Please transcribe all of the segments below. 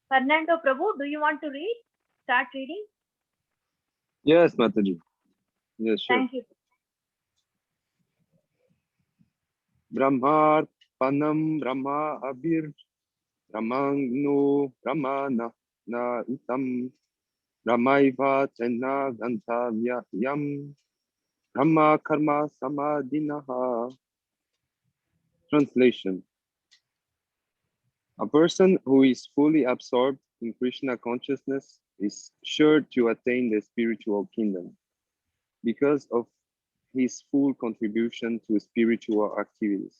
Fernando Prabhu, do you want to read? Start reading? Yes, Mataji. Yes, sure. Thank you. Brahmarpanam Brahma Abhir Brahmano Brahmana Na Utam Brahmaiva Chena Gantha Yam Brahma Karma Samadhinaha. Translation. A person who is fully absorbed in Krishna consciousness is sure to attain the spiritual kingdom because of his full contribution to spiritual activities,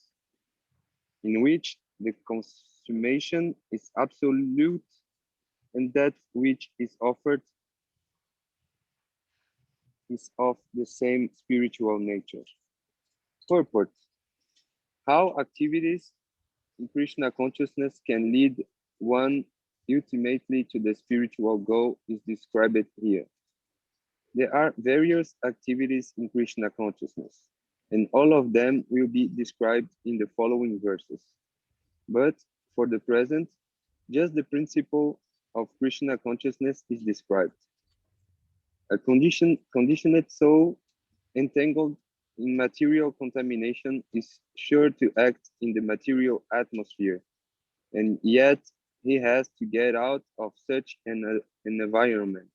in which the consummation is absolute and that which is offered is of the same spiritual nature. Purport. How activities in Krishna consciousness can lead one ultimately to the spiritual goal is described here. There are various activities in Krishna consciousness, and all of them will be described in the following verses. But for the present, just the principle of Krishna consciousness is described. A conditioned soul entangled in material contamination is sure to act in the material atmosphere, and yet he has to get out of such an environment.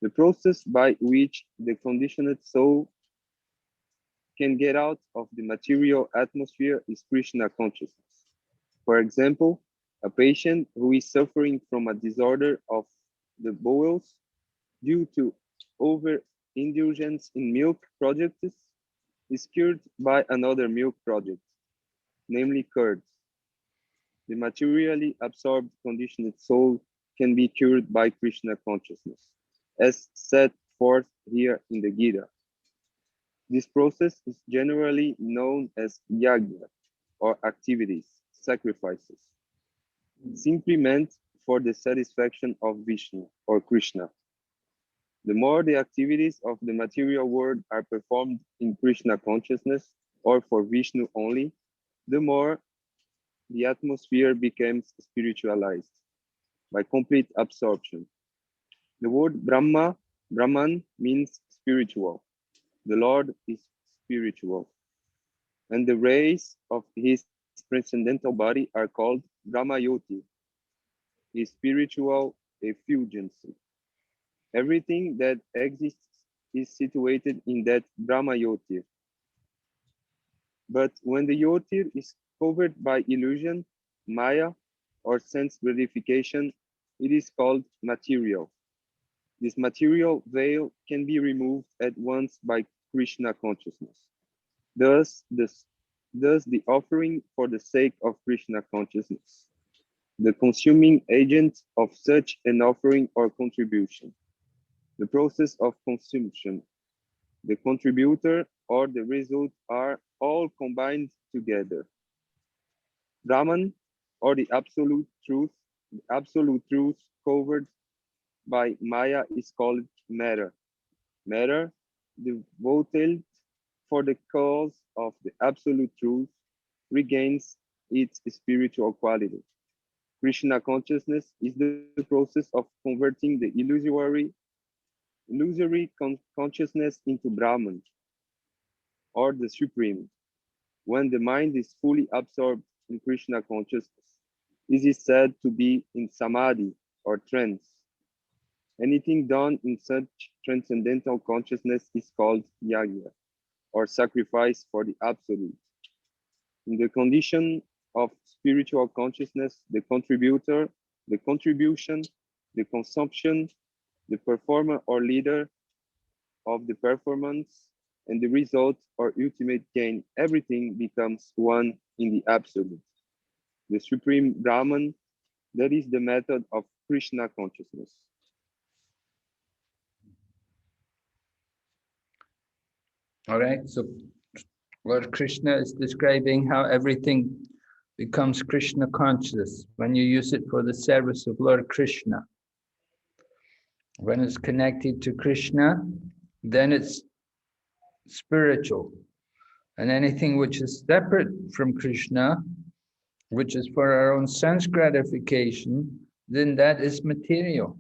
The process by which the conditioned soul can get out of the material atmosphere is Krishna consciousness. For example, a patient who is suffering from a disorder of the bowels due to overindulgence in milk products is cured by another milk product, namely curd. The materially absorbed conditioned soul can be cured by Krishna consciousness, as set forth here in the Gita. This process is generally known as yagya, or activities, sacrifices, simply meant for the satisfaction of Vishnu or Krishna. The more the activities of the material world are performed in Krishna consciousness or for Vishnu only, the more the atmosphere becomes spiritualized by complete absorption. The word Brahman means spiritual. The Lord is spiritual, and the rays of his transcendental body are called Brahmayoti, his spiritual effulgency. Everything that exists is situated in that Brahmayotir. But when the Yotir is covered by illusion, Maya, or sense gratification, it is called material. This material veil can be removed at once by Krishna consciousness. Thus, the offering for the sake of Krishna consciousness, the consuming agent of such an offering or contribution, the process of consumption, the contributor or the result are all combined together. Brahman, or the absolute truth covered by Maya is called matter. Matter, devoted for the cause of the absolute truth, regains its spiritual quality. Krishna consciousness is the process of converting the illusory consciousness into Brahman, or the Supreme. When the mind is fully absorbed in Krishna consciousness, this is said to be in samadhi or trance. Anything done in such transcendental consciousness is called yagya, or sacrifice for the absolute. In the condition of spiritual consciousness, the contributor, the contribution, the consumption, the performer or leader of the performance, and the result or ultimate gain, everything becomes one in the absolute. The Supreme Brahman, that is the method of Krishna consciousness. All right, so Lord Krishna is describing how everything becomes Krishna conscious when you use it for the service of Lord Krishna. When it's connected to Krishna, then it's spiritual. And anything which is separate from Krishna, which is for our own sense gratification, then that is material.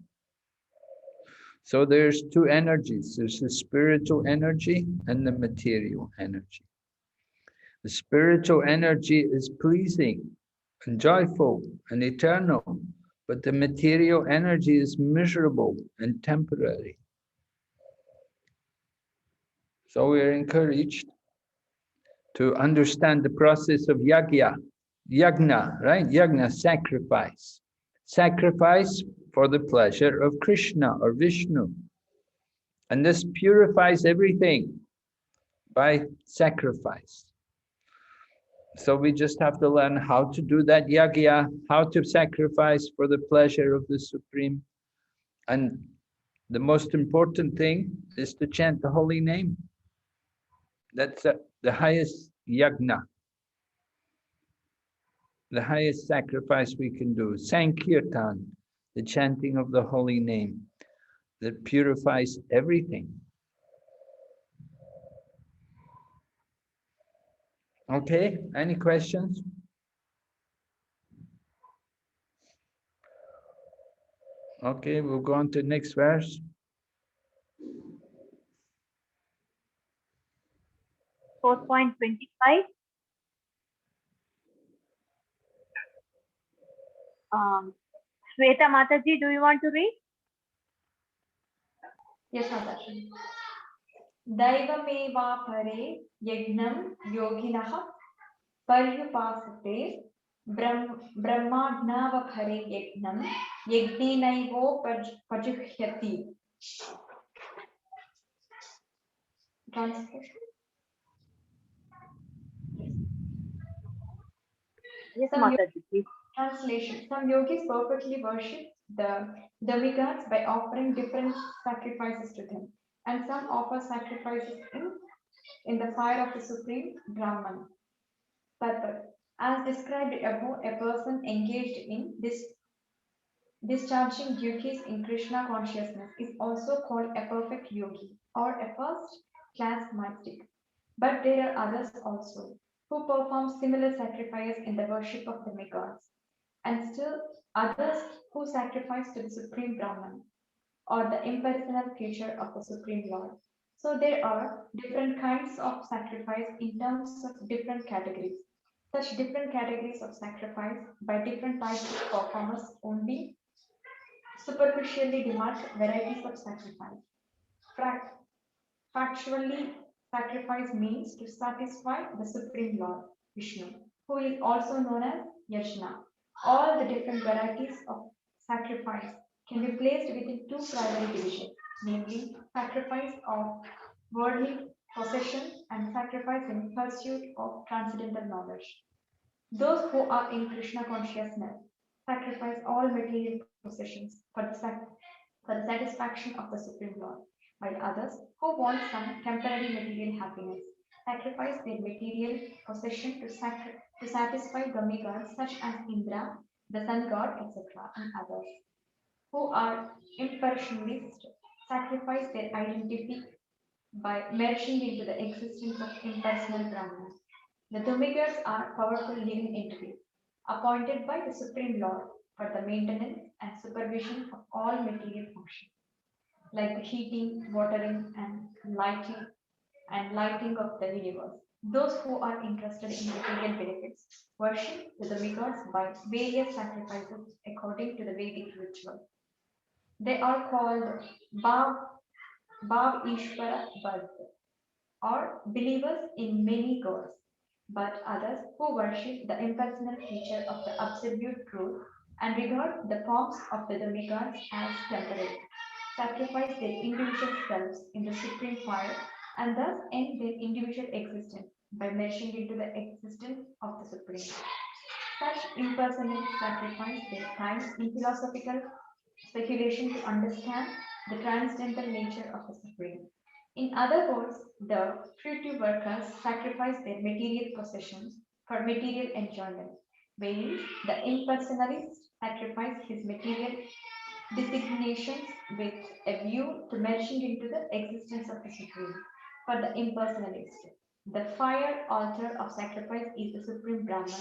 So there's two energies. There's the spiritual energy and the material energy. The spiritual energy is pleasing and joyful and eternal, but the material energy is miserable and temporary. So we are encouraged to understand the process of yagna, right? Yagna, sacrifice. Sacrifice for the pleasure of Krishna or Vishnu. And this purifies everything by sacrifice. So we just have to learn how to do that yagya, how to sacrifice for the pleasure of the Supreme. And the most important thing is to chant the holy name. That's the highest yagna, the highest sacrifice we can do. Sankirtan, the chanting of the holy name that purifies everything. Okay, any questions? Okay, we'll go on to the next verse. Fourth point 25. Sweta Mataji, do you want to read? Yes, Mataji. Daivameva pare yagnam yoginah paryupasate brahmadnava pare yagnam yagnenaivo pajuhyati. Translation. Yes, Mataji, please. Translation. Some yogis perfectly worship the demigods by offering different sacrifices to them, and some offer sacrifices in the fire of the Supreme Brahman. Tattva. As described above, a person engaged in this discharging duties in Krishna consciousness is also called a perfect yogi or a first class mystic. But there are others also who perform similar sacrifices in the worship of demigods, and still others who sacrifice to the Supreme Brahman or the impersonal creature of the Supreme Lord. So there are different kinds of sacrifice in terms of different categories. Such different categories of sacrifice by different types of performers only superficially demand varieties of sacrifice. Factually, sacrifice means to satisfy the Supreme Lord, Vishnu, who is also known as Yajna. All the different varieties of sacrifice can be placed within two primary divisions, namely sacrifice of worldly possession and sacrifice in pursuit of transcendental knowledge. Those who are in Krishna consciousness sacrifice all material possessions for the satisfaction of the Supreme Lord, while others who want some temporary material happiness sacrifice their material possession to satisfy demigods such as Indra, the sun god, etc., and others who are impersonalists sacrifice their identity by merging into the existence of impersonal Brahman. The demigods are powerful living entities appointed by the Supreme Lord for the maintenance and supervision of all material functions, like the heating, watering, and lighting of the universe. Those who are interested in material benefits worship the demigods by various sacrifices according to the Vedic ritual. They are called Bhav Ishvara Bhakt, or believers in many gods, but others who worship the impersonal feature of the absolute truth and regard the forms of the demigods as temporary, sacrifice their individual selves in the supreme fire, and thus end their individual existence by merging into the existence of the Supreme. Such impersonal sacrifice their time in philosophical speculation to understand the transcendental nature of the Supreme. In other words, the fruitive workers sacrifice their material possessions for material enjoyment, whereas the impersonalist sacrifice his material designations with a view to merging into the existence of the Supreme for the impersonalist. The fire altar of sacrifice is the supreme Brahman,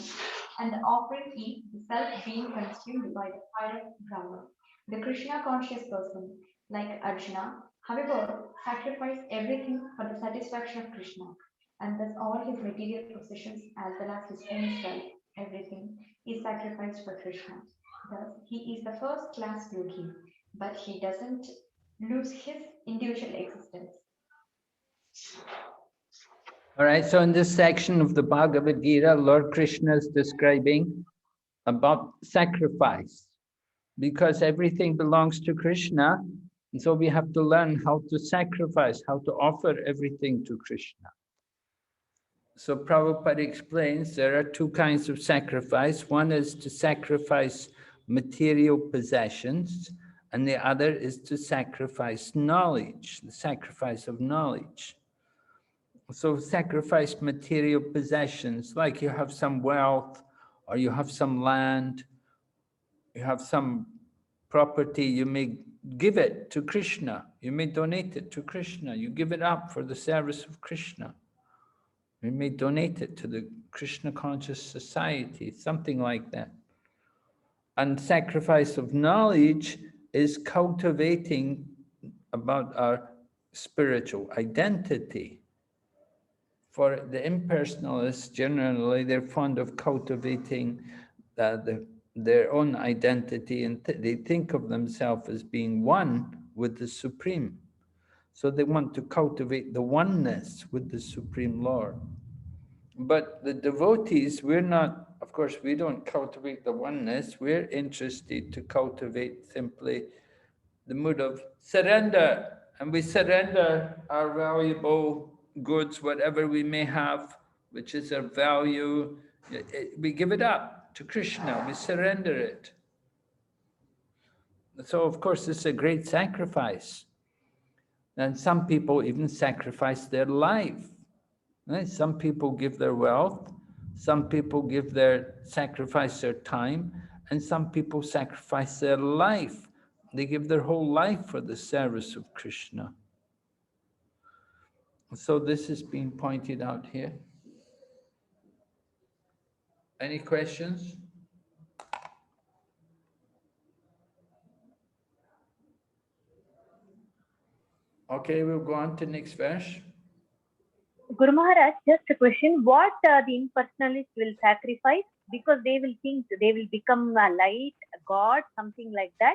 and the offering is the self being consumed by the fire of Brahman. The Krishna conscious person, like Arjuna, however, sacrificed everything for the satisfaction of Krishna, and thus all his material possessions as well as his own self, everything, is sacrificed for Krishna. Thus, he is the first class yogi, but he doesn't lose his individual existence. All right, so in this section of the Bhagavad Gita, Lord Krishna is describing about sacrifice, because everything belongs to Krishna, and so we have to learn how to sacrifice, how to offer everything to Krishna. So Prabhupada explains there are two kinds of sacrifice. One is to sacrifice material possessions, and the other is to sacrifice knowledge, the sacrifice of knowledge. So sacrifice material possessions, like you have some wealth, or you have some land, you have some property, you may give it to Krishna, you may donate it to Krishna, you give it up for the service of Krishna. You may donate it to the Krishna Conscious Society, something like that. And sacrifice of knowledge is cultivating about our spiritual identity. For the impersonalists, generally, they're fond of cultivating their own identity, and they think of themselves as being one with the Supreme. So they want to cultivate the oneness with the Supreme Lord. But the devotees, we're not, of course, we don't cultivate the oneness. We're interested to cultivate simply the mood of surrender. And we surrender our valuable goods, whatever we may have, which is our value. We give it up to Krishna. We surrender it. So, of course, it's a great sacrifice. And some people even sacrifice their life. Right? Some people give their wealth, some people sacrifice their time, and some people sacrifice their life. They give their whole life for the service of Krishna. So this is being pointed out here. Any questions? Okay, we'll go on to next verse. Guru Maharaj, just a question. What the impersonalists will sacrifice? Because they will think they will become a light, a god, something like that.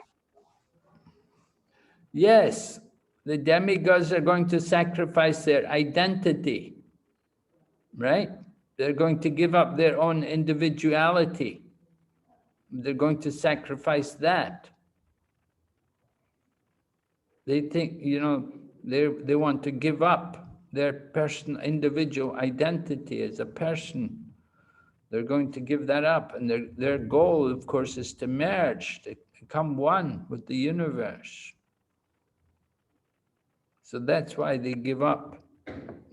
Yes, the demigods are going to sacrifice their identity, right? They're going to give up their own individuality. They're going to sacrifice that. They think, they want to give up their personal, individual identity as a person. They're going to give that up. And their goal, of course, is to merge, to become one with the universe. So that's why they give up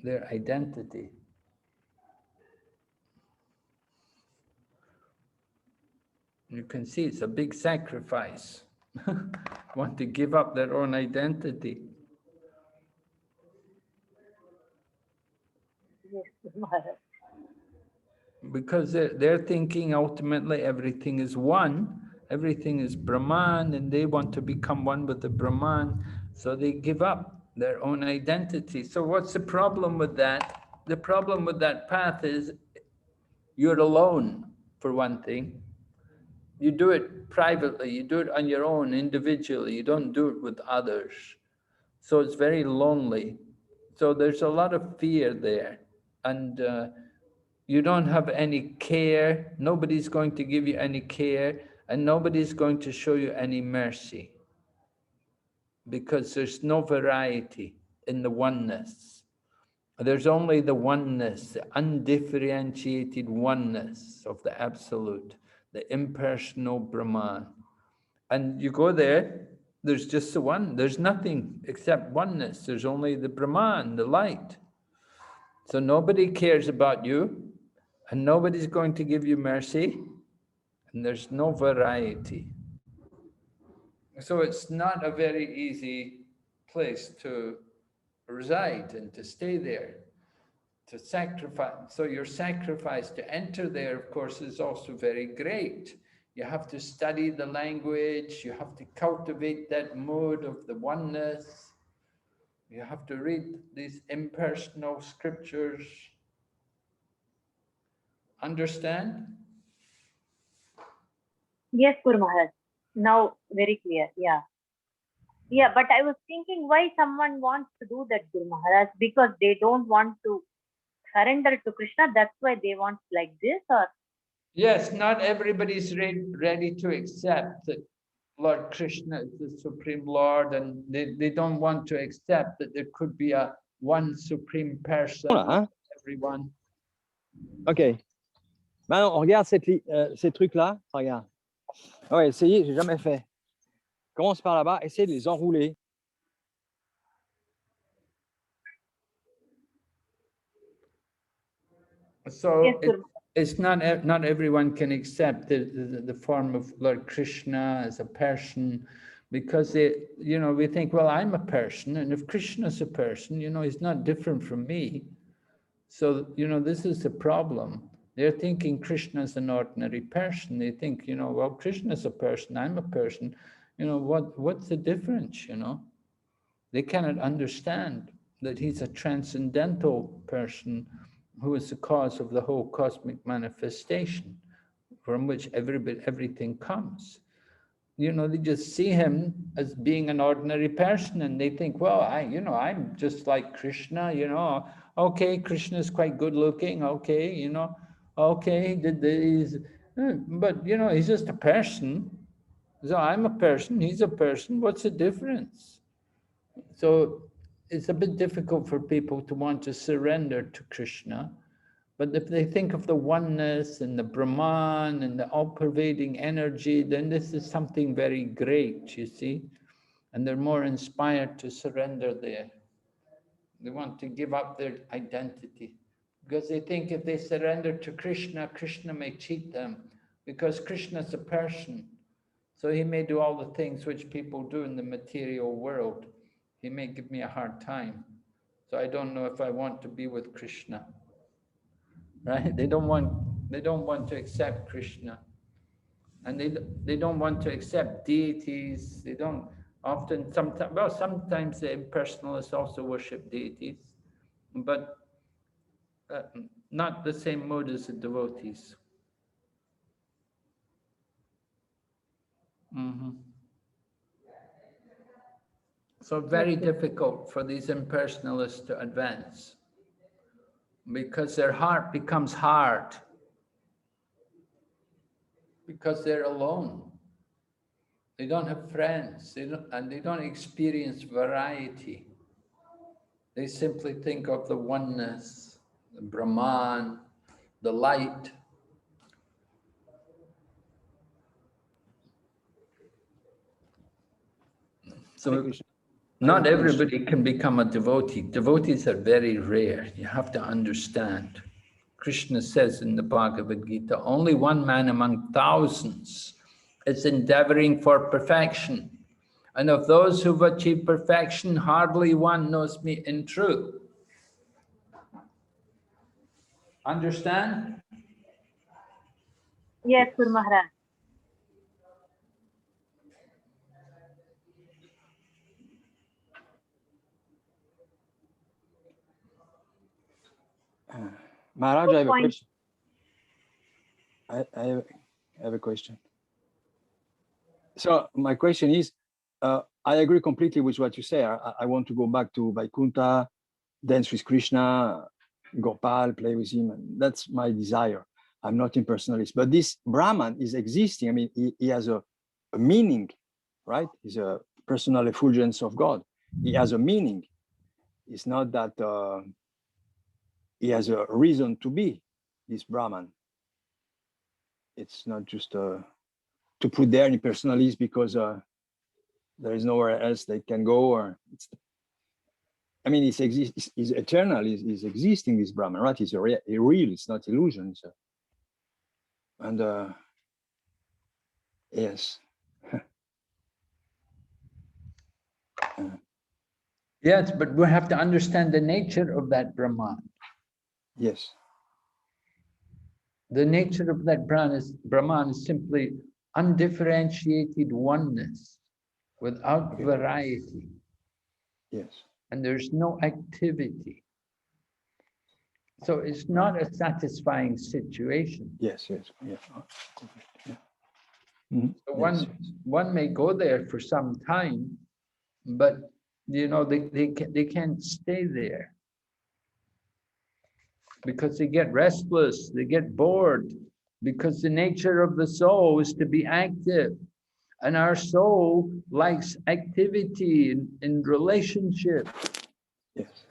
their identity. You can see it's a big sacrifice. Want to give up their own identity. Yes, Guru Maharaj. Because they're thinking ultimately everything is one, everything is Brahman, and they want to become one with the Brahman, so they give up their own identity. So what's the problem with that? The problem with that path is you're alone, for one thing. You do it privately, you do it on your own, individually, you don't do it with others. So it's very lonely. So there's a lot of fear there. And you don't have any care, nobody's going to give you any care, and nobody's going to show you any mercy. Because there's no variety in the oneness. There's only the oneness, the undifferentiated oneness of the Absolute, the impersonal Brahman. And you go there, there's just the one, there's nothing except oneness. There's only the Brahman, the light. So nobody cares about you, and nobody's going to give you mercy, and there's no variety. So it's not a very easy place to reside and to stay there. to sacrifice. So your sacrifice to enter there, of course, is also very great. You have to study the language, you have to cultivate that mode of the oneness, you have to read these impersonal scriptures. Understand? Yes, Guru Maharaj. Now very clear. Yeah. Yeah, but I was thinking why someone wants to do that, Guru Maharaj, because they don't want to surrender to Krishna. That's why they want like this, or Yes, not everybody's ready to accept that Lord Krishna is the Supreme Lord, and they don't want to accept that there could be a one Supreme Person, Hein? everyone. Ok. Maintenant, on regarde ces trucs-là. Regarde. Ouais, essayez, j'ai jamais fait. Commence par là-bas, essayez de les enrouler. So yes, Guru. it's not everyone can accept the form of Lord Krishna as a person, because we think, well, I'm a person, and if Krishna's a person, he's not different from me. So this is the problem. They're thinking Krishna's an ordinary person. They think, well, Krishna's a person, I'm a person. What's the difference? They cannot understand that he's a transcendental person who is the cause of the whole cosmic manifestation from which everything comes. They just see him as being an ordinary person, and they think, well, I'm just like Krishna, okay, Krishna is quite good looking, okay, okay, but he's just a person. So I'm a person, he's a person, what's the difference? So it's a bit difficult for people to want to surrender to Krishna. But if they think of the oneness and the Brahman and the all-pervading energy, then this is something very great, you see. And they're more inspired to surrender there. They want to give up their identity. Because they think if they surrender to Krishna, Krishna may cheat them. Because Krishna is a person. So he may do all the things which people do in the material world. He may give me a hard time. So I don't know if I want to be with Krishna. Right? They don't want to accept Krishna. And they don't want to accept deities. They don't often, sometimes the impersonalists also worship deities, but not the same mode as the devotees. So very difficult for these impersonalists to advance, because their heart becomes hard, because they're alone. They don't have friends, and they don't experience variety. They simply think of the oneness, the Brahman, the light. So not everybody can become a devotee. Devotees are very rare. You have to understand. Krishna says in the Bhagavad Gita, only one man among thousands is endeavoring for perfection. And of those who've achieved perfection, hardly one knows me in truth. Understand? Yes, Guru Maharaj. Maharaj, I have a question. I have a question. So my question is, I agree completely with what you say. I want to go back to Vaikuntha, dance with Krishna, Gopal, play with him. And that's my desire. I'm not impersonalist. But this Brahman is existing. I mean, he has a meaning, right? He's a personal effulgence of God. He has a meaning. It's not that he has a reason to be, this Brahman. It's not just to put there in impersonalist because there is nowhere else they can go, or I mean, it's eternal, is existing, this Brahman, right? It's real, it's not illusion. So. And yes. Yes, but we have to understand the nature of that Brahman. Yes. The nature of that Brahman is simply undifferentiated oneness without Okay. variety, Yes. and there's no activity. So it's not a satisfying situation. Yes. Yes. Yeah. Yeah. Mhm. So Yes. one may go there for some time, but you know they can't stay there because they get restless, they get bored, because the nature of the soul is to be active. And our soul likes activity in relationship. Yes.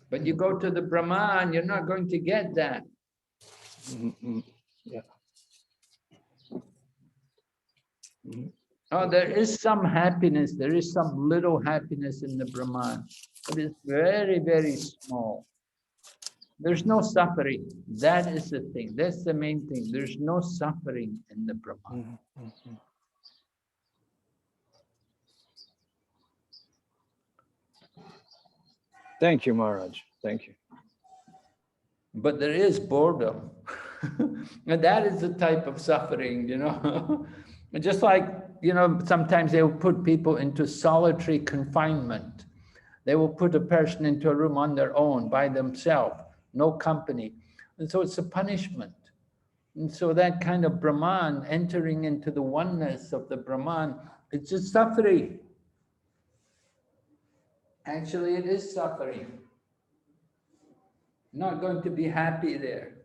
But you go to the Brahman, you're not going to get that. Yeah. Oh, there is some happiness, there is some little happiness in the Brahman, but it's very, very small. There's no suffering. That is the thing. That's the main thing. There's no suffering in the Brahman. Thank you, Maharaj. Thank you. But there is boredom. And that is the type of suffering, you know. Just like, you know, sometimes they will put people into solitary confinement. They will put a person into a room on their own, by themselves, no company. And so it's a punishment. And so that kind of Brahman, entering into the oneness of the Brahman, it's just suffering. Actually, it is suffering. Not going to be happy there.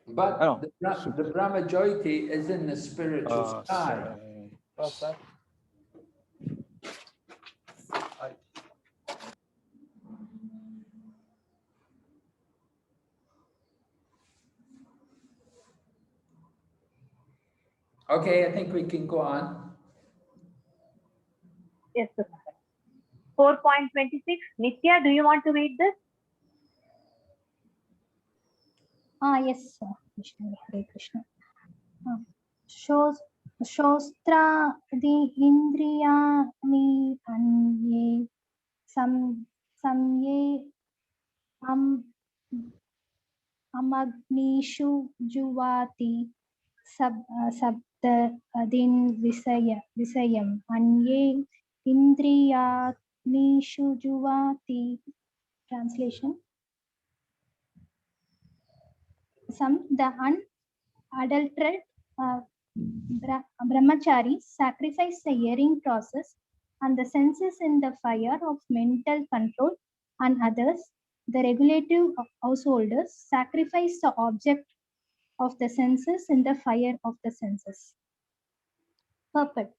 But the Brahma Jyoti is in the spiritual sky. Okay, I think we can go on. Yes, sir. 4.26. Nitya, do you want to read this? Yes, sir. Krishna, Hare Krishna. Shostra the indriyani anye samye amagnishu juvati sabda adin visayam anye indriyanishu juvati. Translation. The unadulterated brahmacharis sacrifice the hearing process and the senses in the fire of mental control, and others, the regulative householders, sacrifice the object of the senses in the fire of the senses. Purport.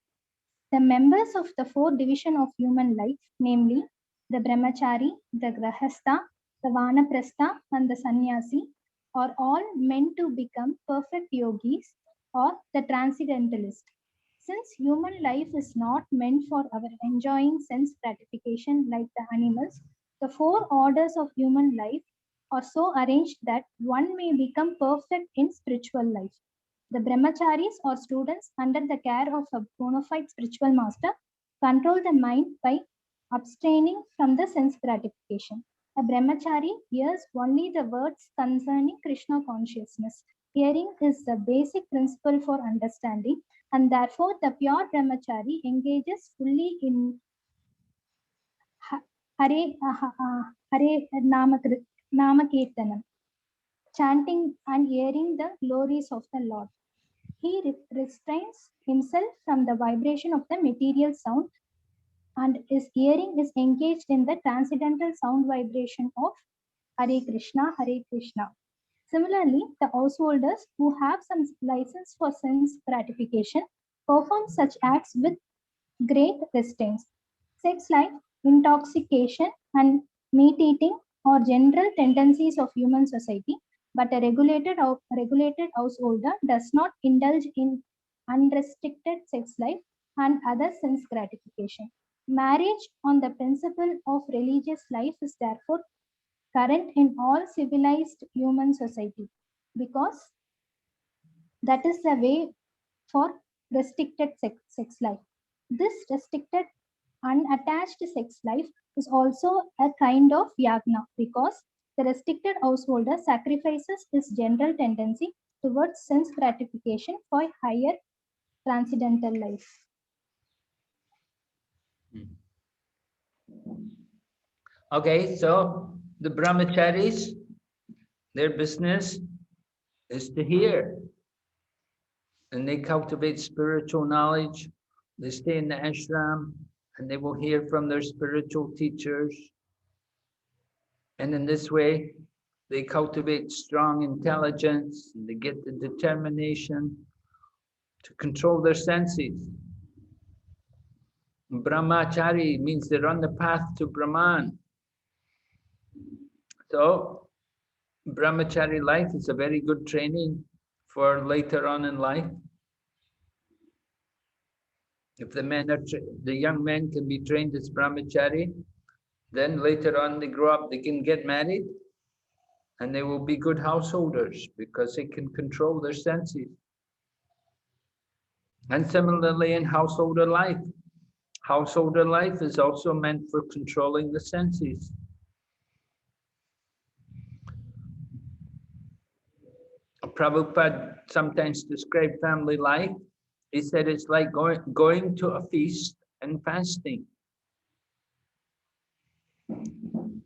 The members of the fourth division of human life, namely the brahmachari, the grahastha, the vanaprastha, and the sannyasi, are all meant to become perfect yogis or the transcendentalist. Since human life is not meant for our enjoying sense gratification like the animals, the four orders of human life are so arranged that one may become perfect in spiritual life. The brahmacharis or students under the care of a bona fide spiritual master control the mind by abstaining from the sense gratification. A brahmachari hears only the words concerning Krishna consciousness. Hearing is the basic principle for understanding, and therefore the pure brahmachari engages fully in Hare Namakirtanam, chanting and hearing the glories of the Lord. He restrains himself from the vibration of the material sound, and his hearing is engaged in the transcendental sound vibration of Hare Krishna, Hare Krishna. Similarly, the householders who have some license for sense gratification perform such acts with great restraint. Sex life, intoxication, and meat eating are general tendencies of human society, but a regulated householder does not indulge in unrestricted sex life and other sense gratification. Marriage on the principle of religious life is therefore current in all civilized human society, because that is the way for restricted sex life. This restricted unattached sex life is also a kind of yagna because the restricted householder sacrifices his general tendency towards sense gratification for higher transcendental life. Okay, so the brahmacharis, their business is to hear, and they cultivate spiritual knowledge. They stay in the ashram, and they will hear from their spiritual teachers. And in this way, they cultivate strong intelligence, and they get the determination to control their senses. Brahmachari means they're on the path to Brahman. So, brahmachari life is a very good training for later on in life. If the young men can be trained as brahmachari, then later on they grow up, they can get married, and they will be good householders because they can control their senses. And similarly in householder life is also meant for controlling the senses. Prabhupada sometimes described family life. He said it's like going to a feast and fasting.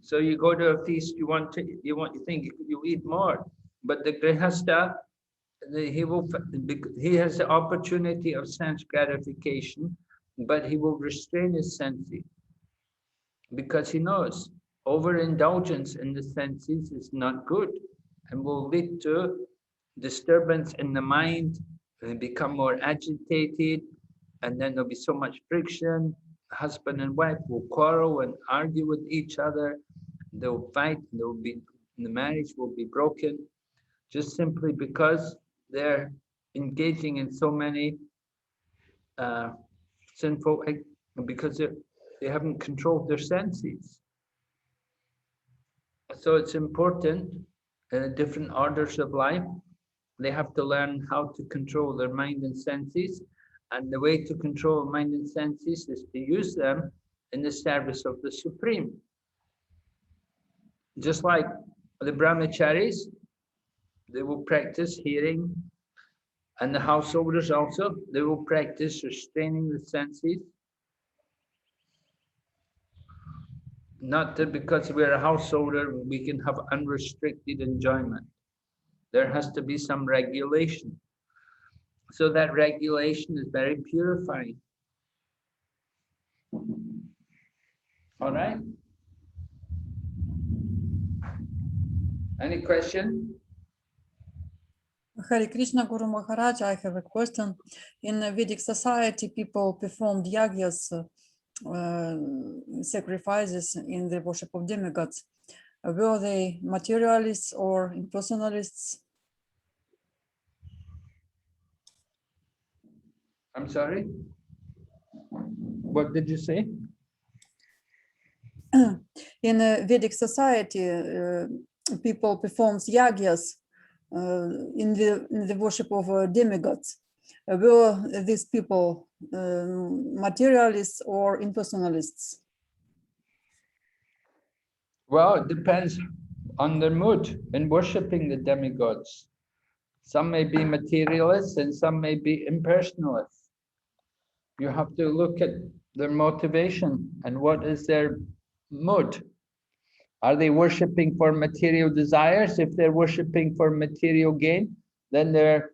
So you go to a feast, you think you eat more, but the grihastha, he has the opportunity of sense gratification, but he will restrain his senses because he knows overindulgence in the senses is not good and will lead to disturbance in the mind, and become more agitated, and then there'll be so much friction. Husband and wife will quarrel and argue with each other. They'll fight. The marriage will be broken, just simply because they're engaging in so many sinful, because they haven't controlled their senses. So it's important in different orders of life. They have to learn how to control their mind and senses. And the way to control mind and senses is to use them in the service of the Supreme. Just like the brahmacharis, they will practice hearing, and the householders also, they will practice restraining the senses. Not that because we're a householder, we can have unrestricted enjoyment. There has to be some regulation. So that regulation is very purifying. All right? Any question? Hare Krishna, Guru Maharaj, I have a question. In Vedic society, people performed yagyas, sacrifices in the worship of demigods. Were they materialists or impersonalists? I'm sorry? What did you say? In a Vedic society, people performed yagyas in the worship of demigods. Were these people materialists or impersonalists? Well, it depends on their mood in worshipping the demigods. Some may be materialists and some may be impersonalists. You have to look at their motivation and what is their mood. Are they worshipping for material desires? If they're worshipping for material gain, then they're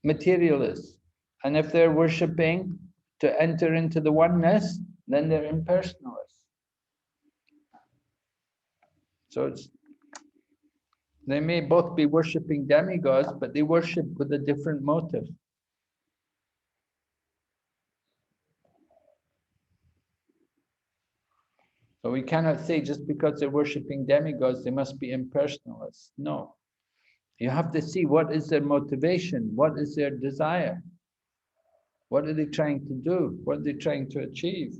materialists. And if they're worshipping to enter into the oneness, then they're impersonalists. So they may both be worshipping demigods, but they worship with a different motive. So we cannot say just because they're worshipping demigods, they must be impersonalists. No. You have to see what is their motivation, what is their desire, what are they trying to do, what are they trying to achieve.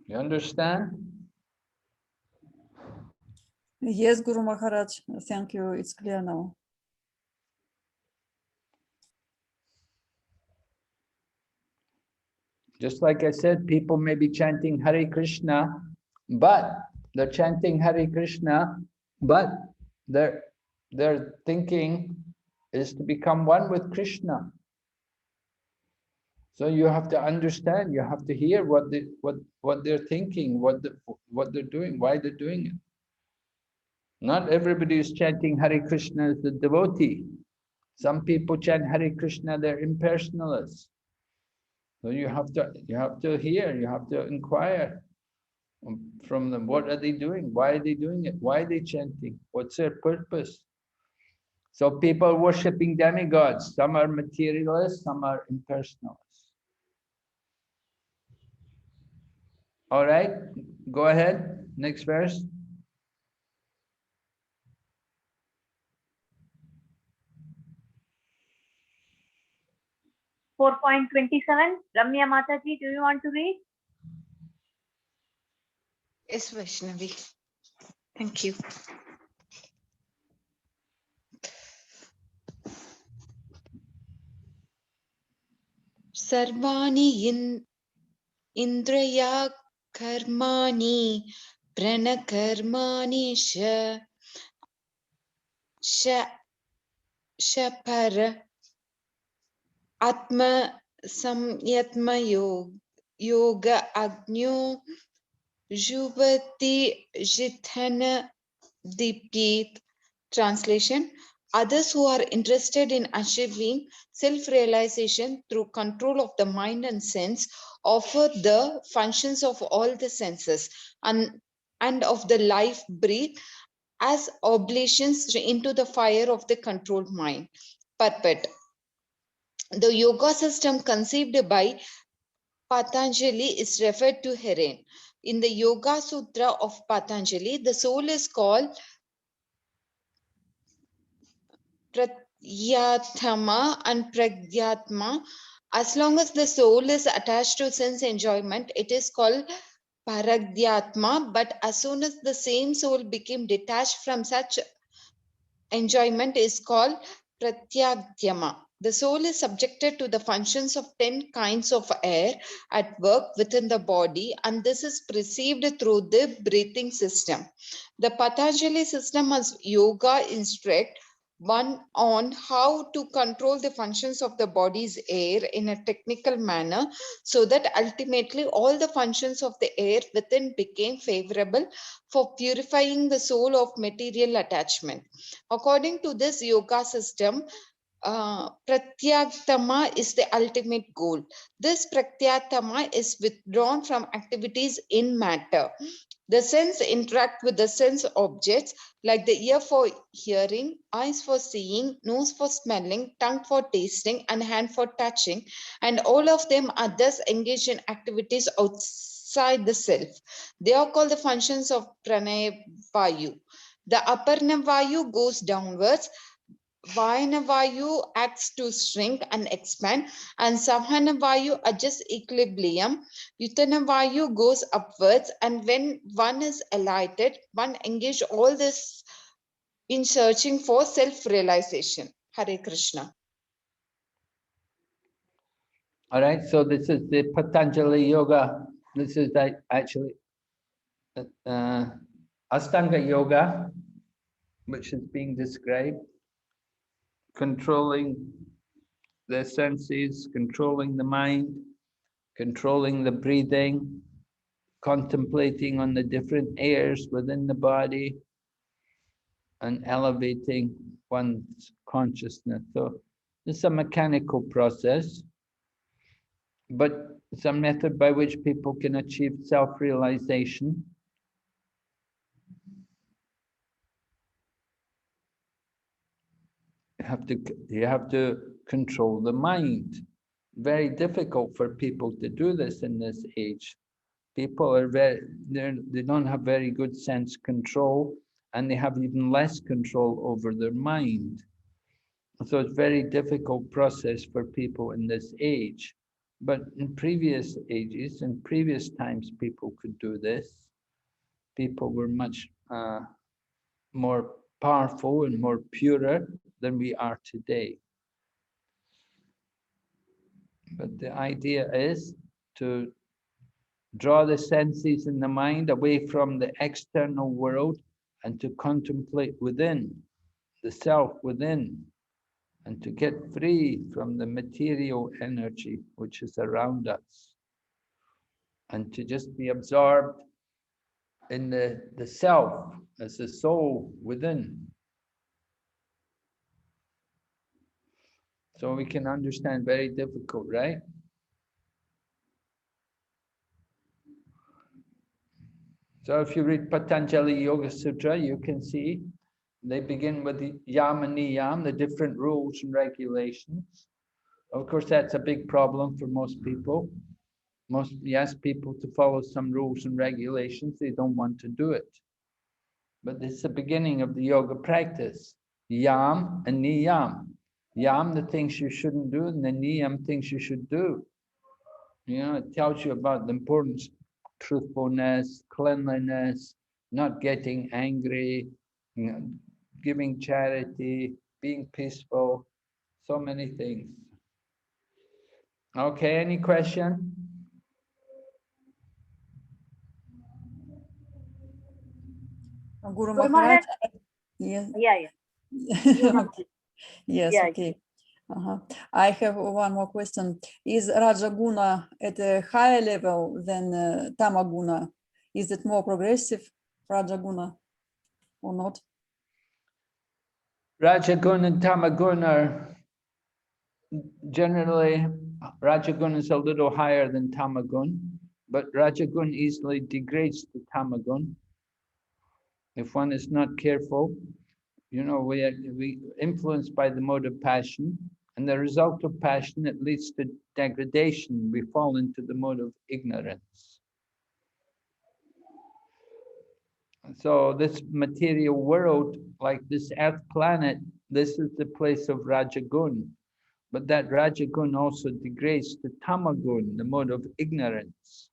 You understand? Yes, Guru Maharaj, thank you, it's clear now. Just like I said, people may be chanting Hare Krishna, but they're chanting Hare Krishna, but their thinking is to become one with Krishna. So you have to understand, you have to hear what they're thinking, what they're doing, why they're doing it. Not everybody who's chanting Hare Krishna is a devotee. Some people chant Hare Krishna, they're impersonalists. So you have to hear, you have to inquire from them, what are they doing? Why are they doing it? Why are they chanting? What's their purpose? So people worshipping demigods, some are materialists, some are impersonalists. All right, go ahead, next verse. Four 4.27, Ramya Mataji, do you want to read? Yes, Vaishnavi. Thank you. Sarvani Indraya Karmani Pranakarmani Shapara Atma Samyatma Yoga Agno Juvati Jithana Deepgeet. Translation: others who are interested in achieving self-realization through control of the mind and sense offer the functions of all the senses and of the life breath as oblations into the fire of the controlled mind. Purport: the yoga system conceived by Patanjali is referred to herein. In the Yoga Sutra of Patanjali, the soul is called Pratyatma and Pragyatma. As long as the soul is attached to sense enjoyment, it is called Paragyatma. But as soon as the same soul became detached from such enjoyment, is called Pratyagyama. The soul is subjected to the functions of 10 kinds of air at work within the body, and this is perceived through the breathing system. The Patanjali system as yoga instruct one on how to control the functions of the body's air in a technical manner, so that ultimately all the functions of the air within became favorable for purifying the soul of material attachment. According to this yoga system, Pratyatma is the ultimate goal. This Pratyatma is withdrawn from activities in matter. The sense interact with the sense objects like the ear for hearing, eyes for seeing, nose for smelling, tongue for tasting, and hand for touching, and all of them are thus engaged in activities outside the self. They are called the functions of Pranayavayu. The Aparnavayu goes downwards, Vayanavayu acts to shrink and expand, and Samhanavayu adjusts equilibrium. Utanavayu goes upwards, and when one is alighted, one engages all this in searching for self-realization. Hare Krishna. All right, so this is the Patanjali Yoga. This is actually Astanga Yoga, which is being described. Controlling the senses, controlling the mind, controlling the breathing, contemplating on the different airs within the body, and elevating one's consciousness. So it's a mechanical process, but it's a method by which people can achieve self-realization. You have to control the mind. Very difficult for people to do this in this age. People are they don't have very good sense control, and they have even less control over their mind. So it's a very difficult process for people in this age. But in previous ages, in previous times, people could do this. People were much more powerful and more purer than we are today. But the idea is to draw the senses and the mind away from the external world and to contemplate within, the self within, and to get free from the material energy which is around us, and to just be absorbed in the self as the soul within. So we can understand, very difficult, right? So if you read Patanjali Yoga Sutra, you can see they begin with the yam and niyam, the different rules and regulations. Of course, that's a big problem for most people. You ask people to follow some rules and regulations, they don't want to do it. But this is the beginning of the yoga practice. Yam and niyam. Yam, the things you shouldn't do, and the niyam, things you should do. You know, it tells you about the importance of truthfulness, cleanliness, not getting angry, you know, giving charity, being peaceful, so many things. Okay, any question? Guru Guru Maharaj, Maharaj, yes, yeah. okay. Yes, Yeah. okay. I have one more question. Is Rajaguna at a higher level than Tamaguna? Is it more progressive, Rajaguna, or not? Rajaguna and Tamaguna are generally, Rajagun is a little higher than Tamagun, but Rajagun easily degrades to Tamagun. If one is not careful, you know, we influenced by the mode of passion, and the result of passion, it leads to degradation. We fall into the mode of ignorance. So this material world, like this earth planet, this is the place of Rajagun. But that Rajagun also degrades to Tamagun, the mode of ignorance.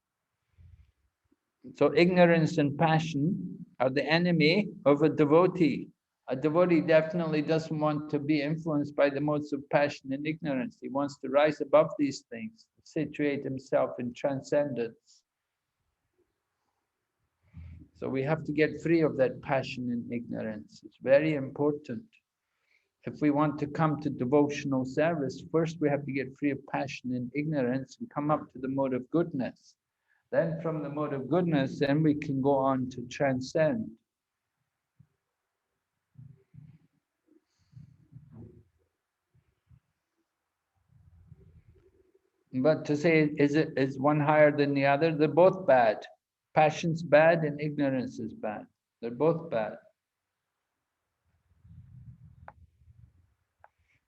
So ignorance and passion are the enemy of a devotee. A devotee definitely doesn't want to be influenced by the modes of passion and ignorance. He wants to rise above these things, situate himself in transcendence. So we have to get free of that passion and ignorance. It's very important. If we want to come to devotional service, first we have to get free of passion and ignorance and come up to the mode of goodness. Then from the mode of goodness, then we can go on to transcend. But to say, is one higher than the other? They're both bad. Passion's bad and ignorance is bad. They're both bad.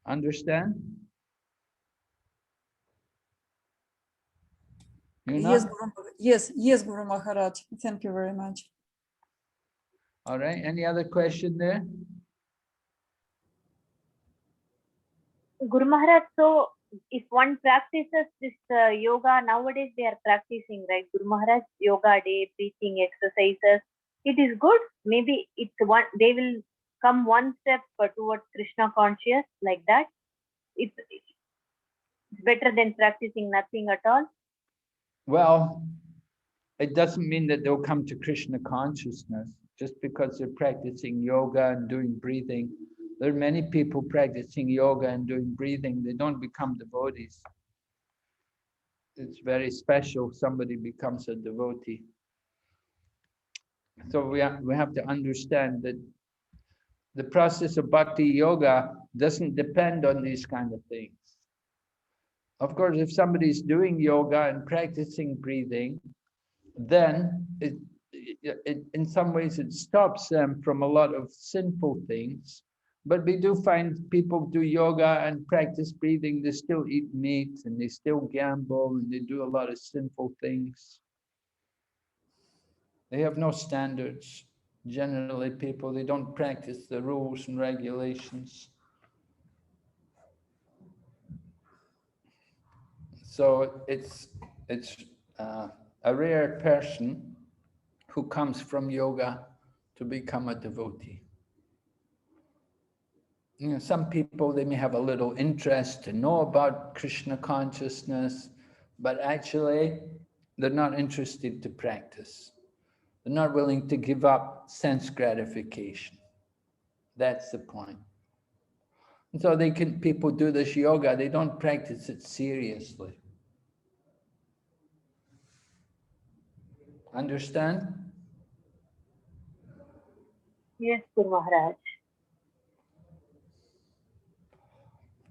Understand? Yes, yes, Guru Maharaj. Thank you very much. All right, any other question there? Guru Maharaj, so if one practices this yoga, nowadays they are practicing, right? Guru Maharaj, yoga day, breathing exercises. It is good. Maybe it's one, they will come one step towards Krishna conscious, like that. It's better than practicing nothing at all. Well, it doesn't mean that they'll come to Krishna consciousness just because they're practicing yoga and doing breathing. There are many people practicing yoga and doing breathing. They don't become devotees. It's very special if somebody becomes a devotee. So we have to understand that the process of bhakti yoga doesn't depend on these kind of things. Of course, if somebody's doing yoga and practicing breathing, then in some ways it stops them from a lot of sinful things. But we do find people do yoga and practice breathing, they still eat meat and they still gamble and they do a lot of sinful things. They have no standards. Generally, people, they don't practice the rules and regulations. So it's a rare person who comes from yoga to become a devotee. You know, some people, they may have a little interest to know about Krishna consciousness, but actually they're not interested to practice. They're not willing to give up sense gratification. That's the point. And so people do this yoga, they don't practice it seriously. Understand? Yes, Guru Maharaj.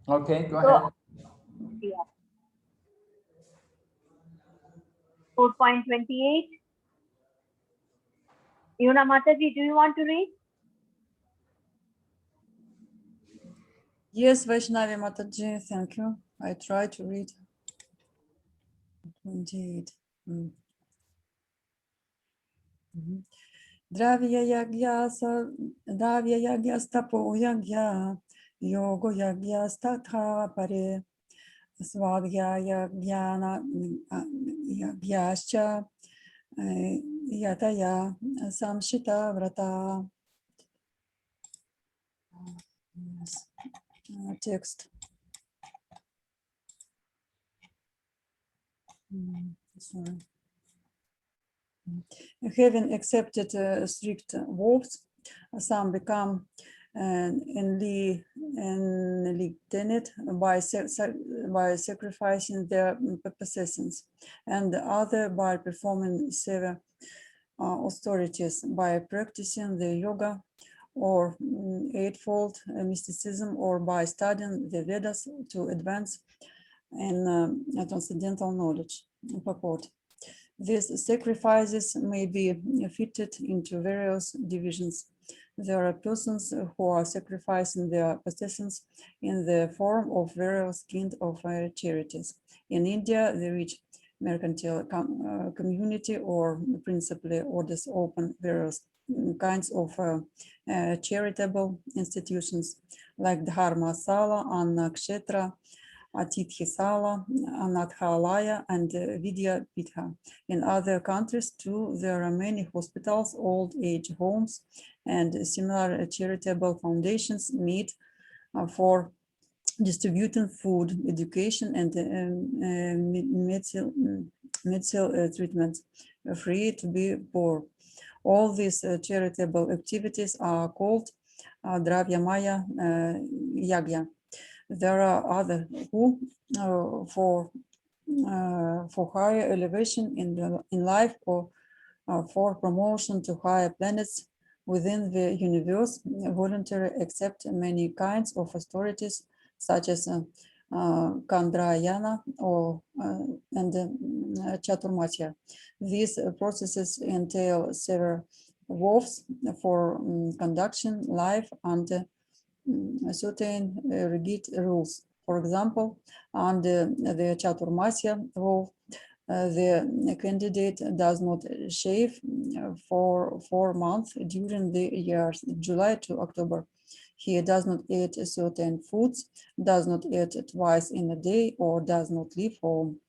Okay, go So, ahead. yeah. 4.28. Yuna Mataji, do you want to read? Yes, Vaishnavi Mataji, thank you. I try to read. 28. Dravya yagya stapo yagya, yogo yagya statha pare, svadhyaya jnana yagyascha, yataya samshita vrata. Yes. Text. Sorry. Having accepted strict vows, some become enlightened by sacrificing their possessions, and the other by performing severe austerities, by practicing the yoga or eightfold mysticism, or by studying the Vedas to advance in transcendental knowledge. Purport. These sacrifices may be fitted into various divisions. There are persons who are sacrificing their possessions in the form of various kinds of charities. In India, the rich mercantile community, or principally orders, open various kinds of charitable institutions like Dharma Sala, Anna Kshetra, Atithya Sala, Anathalaya, and Vidya Pitha. In other countries too, there are many hospitals, old age homes, and similar charitable foundations meet for distributing food, education, and medical treatment, free to be poor. All these charitable activities are called Dravya Maya Yagya. There are others who, for higher elevation in life, or for promotion to higher planets within the universe, voluntarily accept many kinds of austerities, such as Kandrayana and Chaturmasya. These processes entail several vows for conduction life under certain rigid rules. For example, under the Chaturmasya rule, the candidate does not shave for 4 months during the years July to October. He does not eat certain foods, does not eat twice in a day, or does not leave home.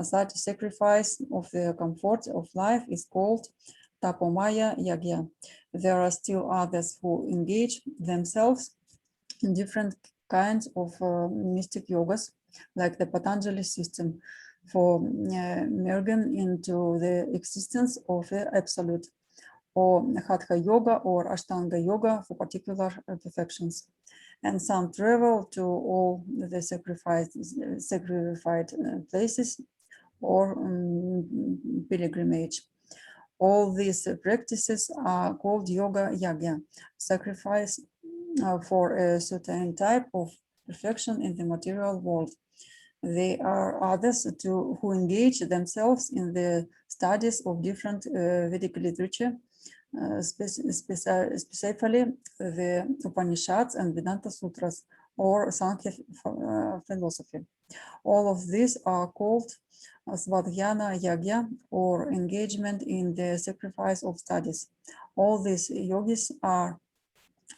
Such sacrifice of the comfort of life is called Tapomaya Yagya. There are still others who engage themselves in different kinds of mystic yogas, like the Patanjali system, for merging into the existence of the absolute, or Hatha Yoga or Ashtanga Yoga for particular perfections. And some travel to all the sacrificed places or pilgrimage. All these practices are called Yoga Yagya, sacrifice for a certain type of perfection in the material world. They are others who engage themselves in the studies of different Vedic literature, specifically the Upanishads and Vedanta Sutras, or Sankhya philosophy. All of these are called Svadhyana Yagya, or engagement in the sacrifice of studies. All these yogis are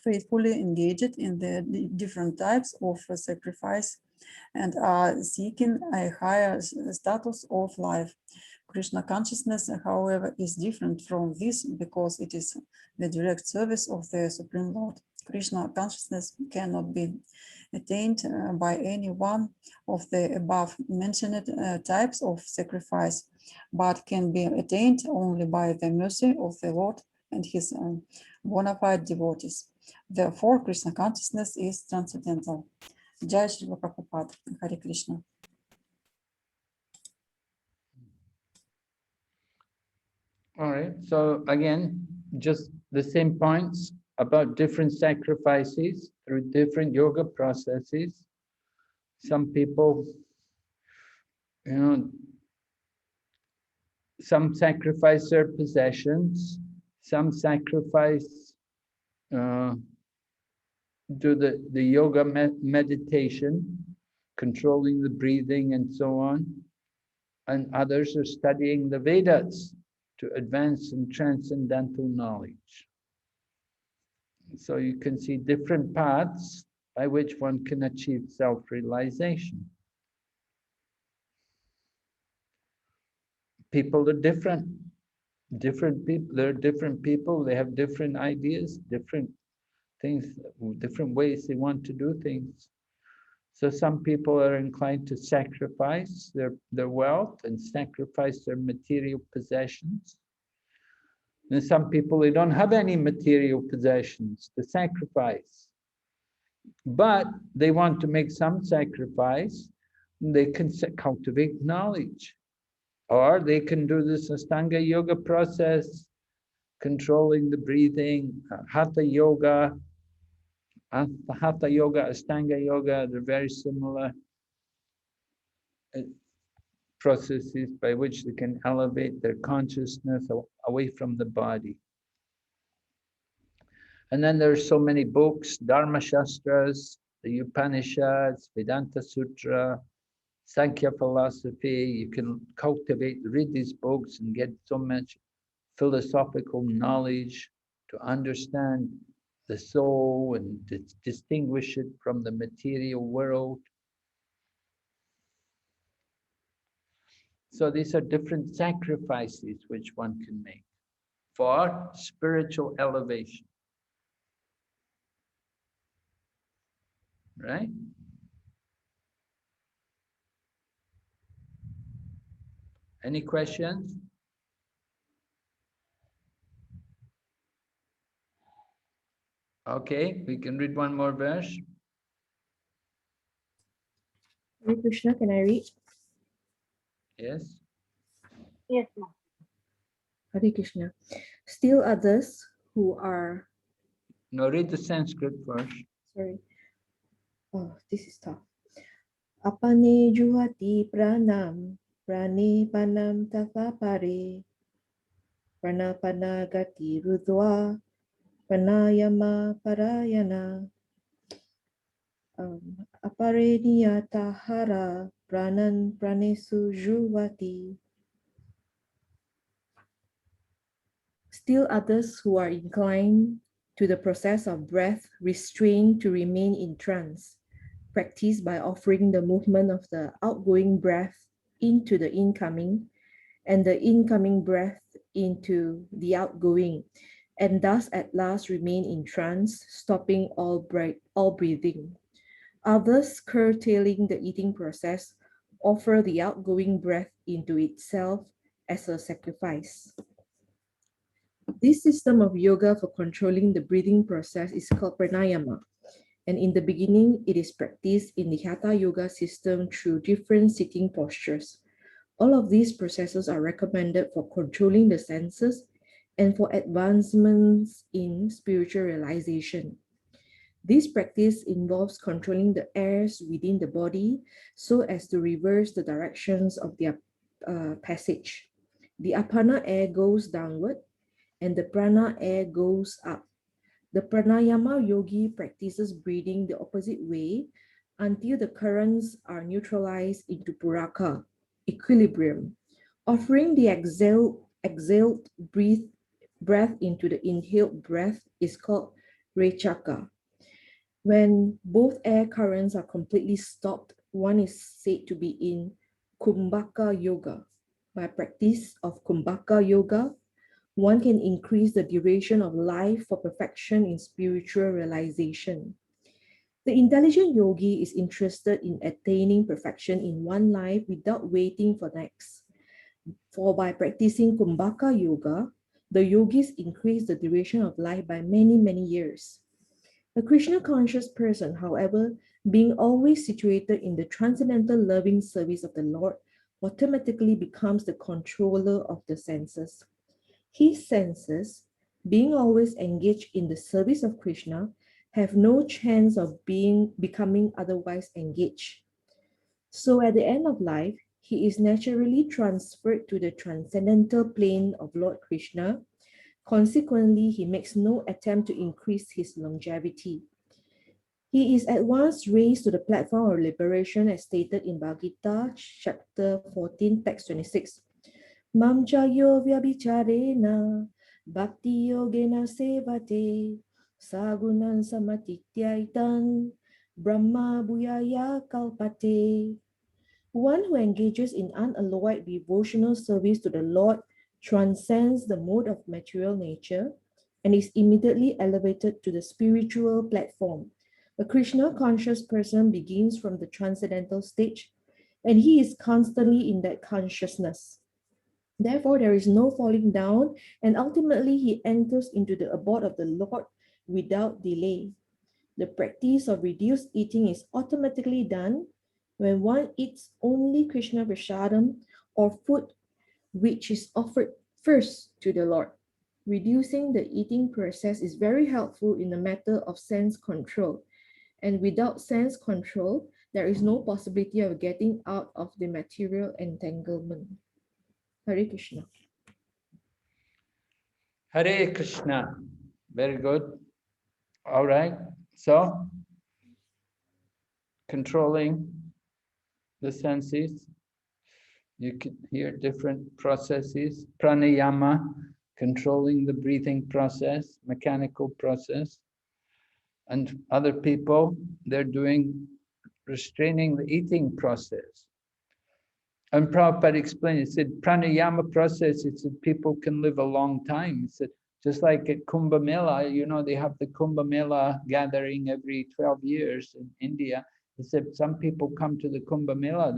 faithfully engaged in the different types of sacrifice and are seeking a higher status of life. Krishna consciousness, however, is different from this because it is the direct service of the Supreme Lord. Krishna consciousness cannot be attained by any one of the above mentioned types of sacrifice, but can be attained only by the mercy of the Lord and his bona fide devotees. Therefore, Krishna consciousness is transcendental. Jai Shri Prabhupada. Hare Krishna. All right, so again, just the same points about different sacrifices through different yoga processes. Some people, some sacrifice their possessions, some sacrifice, do the yoga meditation, controlling the breathing and so on. And others are studying the Vedas to advance in transcendental knowledge. So you can see different paths by which one can achieve self-realization. People are different. Different people, they're different people, they have different ideas, different things, different ways they want to do things. So some people are inclined to sacrifice their wealth and sacrifice their material possessions. And some people, they don't have any material possessions to sacrifice, but they want to make some sacrifice. They can cultivate knowledge, or they can do this Astanga Yoga process, controlling the breathing, Hatha Yoga, Hatha Yoga, Astanga Yoga, they're very similar processes by which they can elevate their consciousness away from the body. And then there's so many books, Dharma Shastras, the Upanishads, Vedanta Sutra, Sankhya philosophy. You can cultivate, read these books and get so much philosophical knowledge to understand the soul and distinguish it from the material world. So these are different sacrifices which one can make for spiritual elevation. Right? Any questions? Okay, we can read one more verse. Hare Krishna, can I read? Yes. Yes, ma'am. Hare Krishna. Still others who are, No, read the Sanskrit first. sorry. Oh, this is tough. Apane juhati pranam, prane panam tapapare, pranapana gati rudwa, pranayama parayana, apare niyatahara, pranan pranesu juhati. Still others who are inclined to the process of breath restrained to remain in trance, practiced by offering the movement of the outgoing breath into the incoming and the incoming breath into the outgoing, and thus at last remain in trance, stopping all breathing. Others, curtailing the eating process, offer the outgoing breath into itself as a sacrifice. This system of yoga for controlling the breathing process is called pranayama. And in the beginning, it is practiced in the Hatha Yoga system through different sitting postures. All of these processes are recommended for controlling the senses and for advancements in spiritual realization. This practice involves controlling the airs within the body so as to reverse the directions of their passage. The apana air goes downward and the prana air goes up. The pranayama yogi practices breathing the opposite way until the currents are neutralized into puraka, equilibrium. Offering the exhaled breath into the inhaled breath is called rechaka. When both air currents are completely stopped, one is said to be in Kumbhaka Yoga. By practice of Kumbhaka Yoga, one can increase the duration of life for perfection in spiritual realization. The intelligent yogi is interested in attaining perfection in one life without waiting for next. For by practicing Kumbhaka Yoga, the yogis increase the duration of life by many, many years. A Krishna conscious person, however, being always situated in the transcendental loving service of the Lord, automatically becomes the controller of the senses. His senses, being always engaged in the service of Krishna, have no chance of becoming otherwise engaged. So at the end of life, he is naturally transferred to the transcendental plane of Lord Krishna. Consequently, he makes no attempt to increase his longevity. He is at once raised to the platform of liberation as stated in Bhagavad Gita, chapter 14, text 26. Mam chayo vyabhicharena bhakti yogena sevate sagunan samatityaitan brahma bhuyaya kalpate. One who engages in unalloyed devotional service to the Lord transcends the mode of material nature and is immediately elevated to the spiritual platform. A Krishna conscious person begins from the transcendental stage, and he is constantly in that consciousness. Therefore, there is no falling down, and ultimately he enters into the abode of the Lord without delay. The practice of reduced eating is automatically done when one eats only Krishna Prasadam or food which is offered first to the Lord. Reducing the eating process is very helpful in the matter of sense control. And without sense control, there is no possibility of getting out of the material entanglement. Hare Krishna. Hare Krishna. Very good. All right. So, controlling the senses. You can hear different processes. Pranayama, controlling the breathing process, mechanical process. And other people, they're doing restraining the eating process. And Prabhupada explained, he said, pranayama process, he said, people can live a long time. He said, just like at Kumbh Mela, you know, they have the Kumbh Mela gathering every 12 years in India. He said, some people come to the Kumbh Mela,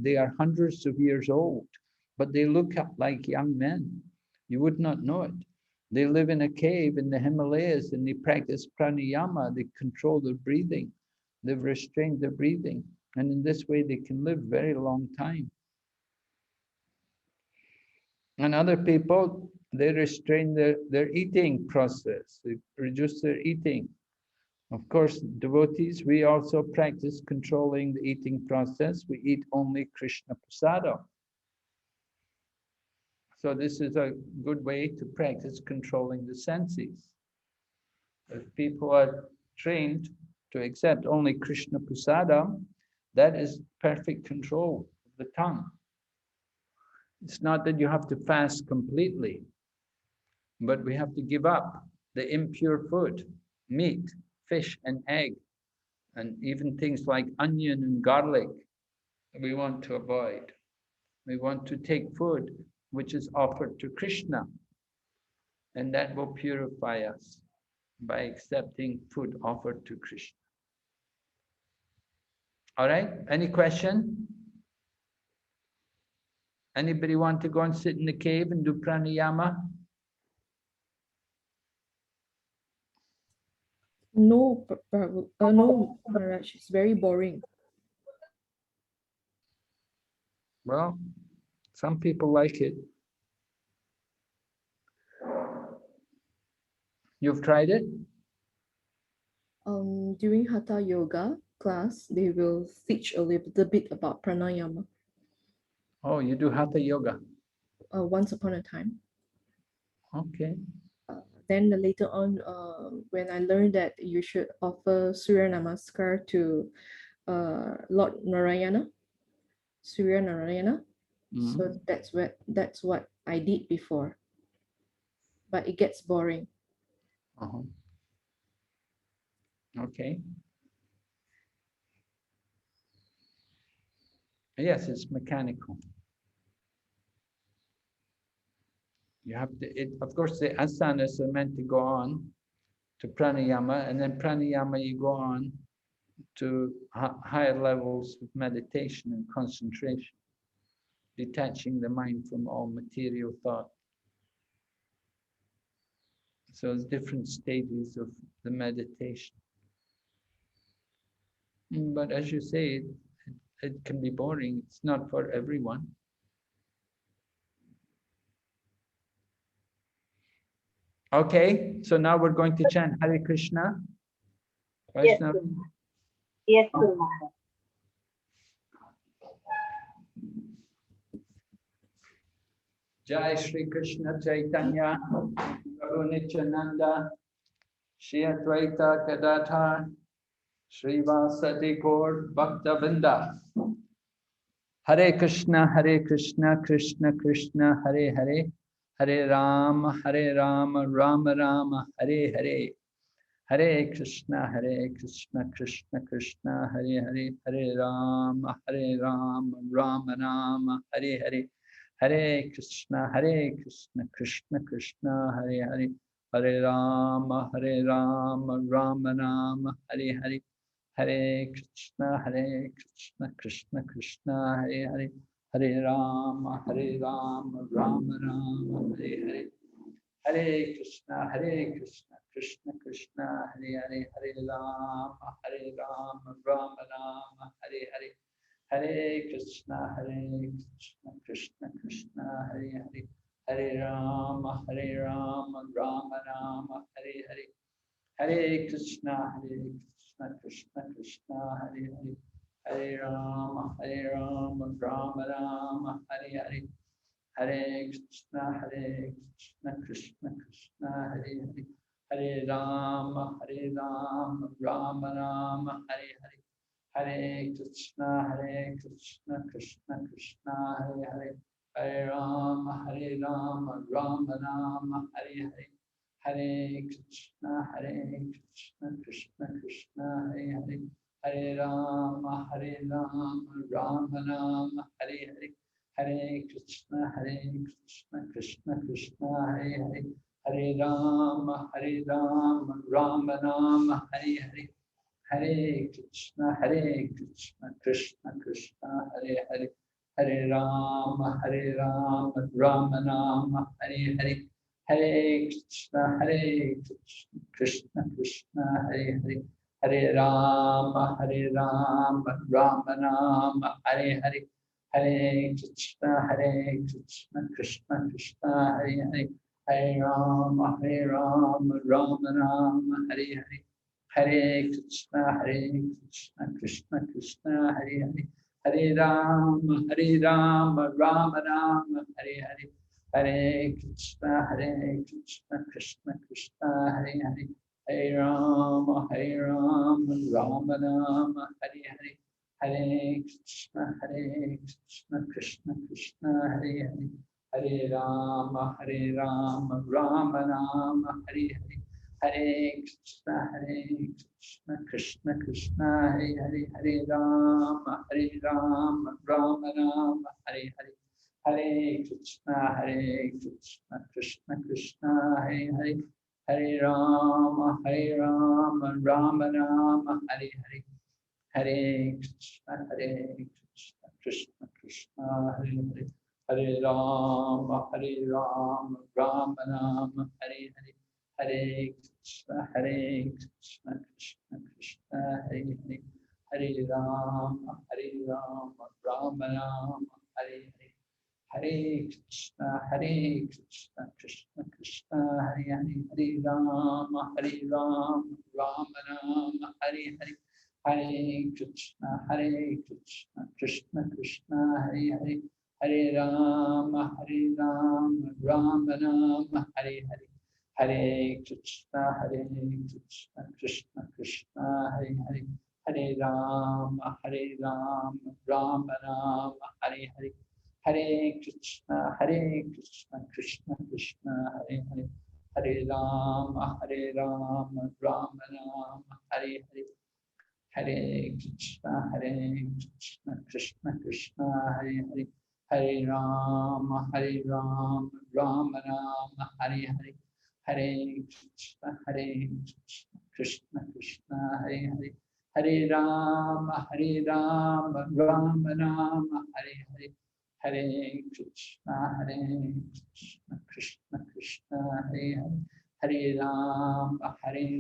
they are hundreds of years old, but they look like young men. You would not know it. They live in a cave in the Himalayas and they practice pranayama, they control their breathing. They've restrained their breathing. And in this way, they can live very long time. And other people, they restrain their eating process. They reduce their eating. Of course, devotees, we also practice controlling the eating process. We eat only Krishna Prasada. So this is a good way to practice controlling the senses. If people are trained to accept only Krishna Prasada, that is perfect control of the tongue. It's not that you have to fast completely, but we have to give up the impure food, meat, fish, and egg, and even things like onion and garlic, we want to avoid. We want to take food which is offered to Krishna, and that will purify us by accepting food offered to Krishna. All right, any question? Anybody want to go and sit in the cave and do pranayama? No, no, Maharaj, it's very boring. Well, some people like it. You've tried it? During Hatha Yoga class, they will teach a little bit about pranayama. Oh, you do Hatha Yoga? Once upon a time. Okay. Then later on, when I learned that you should offer Surya Namaskar to Lord Narayana, Surya Narayana. So that's what I did before. But it gets boring. Okay. Yes, it's mechanical. You have to, of course, the asanas are meant to go on to pranayama, and then pranayama you go on to higher levels of meditation and concentration, detaching the mind from all material thought. So it's different stages of the meditation. But as you say, it can be boring. It's not for everyone. Okay, so now we're going to chant Hare Krishna. Yes, Vaishnav. Guru Maharaj. Yes, Guru Maharaj. Jai Shri Krishna Chaitanya, Prabhu Nityananda, Shri Advaita Gadadhar, Shri Vasati Gaur Bhakta Vrinda. Hare Krishna, Krishna Krishna, Hare Hare, Hare Rama, Rama Rama, Hare Hare. Hare Krishna, Krishna Krishna, Hare Hare, Hare Rama, Rama Rama, Hare Hare. Hare Krishna, Krishna Krishna, Hare Hare, Hare Rama, Rama Rama, Hare Hare. Hare Krishna, Krishna Krishna, Hare Hare, Hare Rama, Rama Rama, Hare Hare. Hare Krishna, Krishna Krishna, Hare Hare, Hare Rama, Rama Rama, Hare Hare. Hare Krishna, Krishna Krishna, Hare Hare, Hare Rama, Rama Rama, Hare Hare. Hare Krishna, Krishna Krishna, Hare Hare, Hare Rama, Rama Rama, Hare Hare. Hare Krishna, Krishna Krishna, Hare Hare, Hare Rama, Rama Rama, Hare Hare. Hare Krishna, Krishna Krishna, Hare Hare, Hare Rama, Rama Rama, Hare Hare. Hare Krishna, Krishna Krishna, Hare Hare, Hare Rama, Rama Rama, Hare Hare. Hare Krishna, Krishna Krishna, Hare Hare, Hare Rama, Rama Rama, Hare Hare. Hare Krishna, Krishna Krishna, Hare Hare, Hare Rama, Rama Rama, Hare Hare. Hare Krishna, Krishna Krishna, Hare Hare, Hare Rama, Rama Rama, Hare Hare. Hare Krishna, Krishna Krishna, Hare Hare, Hare Rama, Rama Rama, Hare Hare. Hare Krishna, Krishna Krishna, Hare Hare, Hare Rama, Rama Rama, Hare Hare. Hare Krishna, Krishna Krishna, Hare Hare, Hare Rama, Rama Rama, Hare Hare. Hare Krishna, Krishna Krishna, Hare Hare, Hare Rama, Rama Rama, Hare Hare. Hare Krishna, Krishna Krishna, Hare Hare, Hare Rama, Rama Rama, Hare Hare. Hare Krishna, Krishna Krishna, Hare Hare, Hare Rama, Rama Rama, Hare Hare. Hare Krishna, Krishna Krishna, Hare Hare, Hare Rama, Rama Rama, Hare Hare. Hare Krishna, Krishna Krishna, Hare Hare, Hare Rama, Rama Rama, Hare Hare. Hare Krishna, Krishna Krishna, Hare Hare, Hare Rama, Rama Rama, Hare Hare. Hare Krishna, Krishna Krishna, Hare Hare, Hare Rama, Rama Rama, Hare Hare. Hare Krishna, Krishna Krishna, Hare Hare, Hare Rama, Rama Rama, Hare Hare. Hare Krishna, Krishna Krishna, Hare Hare, Hare Rama, Rama Rama, Hare Hare. Hare Krishna, Krishna Krishna, Hare Hare, Hare Rama, Rama Rama, Hare Hare. Hare Krishna, Krishna Krishna, Hare Hare, Hare Rama, Rama Rama, Hare Hare, Hare Krishna, Krishna Krishna, Hare Hare, Hare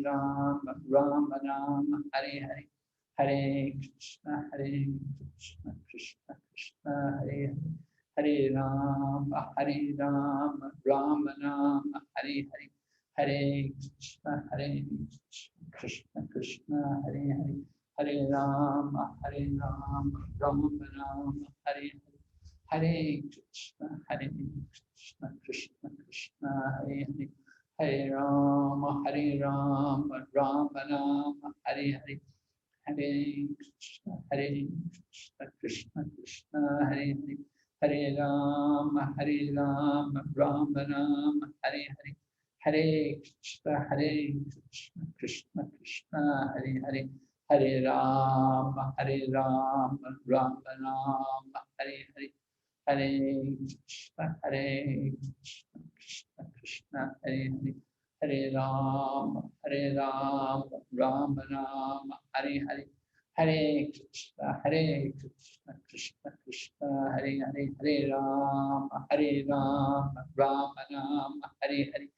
Rama, Rama Rama, Hare Hare, Hare Krishna, Krishna Krishna, Hare Hare, Hare Rama, Rama Rama, Hare Hare, Hare Krishna, Krishna Krishna, Hare Hare, Hare Rama, Rama Rama, Hare Hare, Hare Krishna, Krishna Krishna, Hare Hare, Hare Rama, Rama Rama, Hare Hare, Hare Krishna, Krishna Krishna, Hare Hare, Hare Rama, Rama Rama, Hare Hare, Hare Krishna, Krishna Krishna, Hare Hare, Hare Rama, Rama Rama, Hare Hare, Hare Krishna, Krishna Krishna, Hare Hare, Hare Rama, Rama Rama, Hare Hare, Hare Krishna, Krishna Krishna, Hare Hare, Hare Rama, Rama Rama, Hare Hare,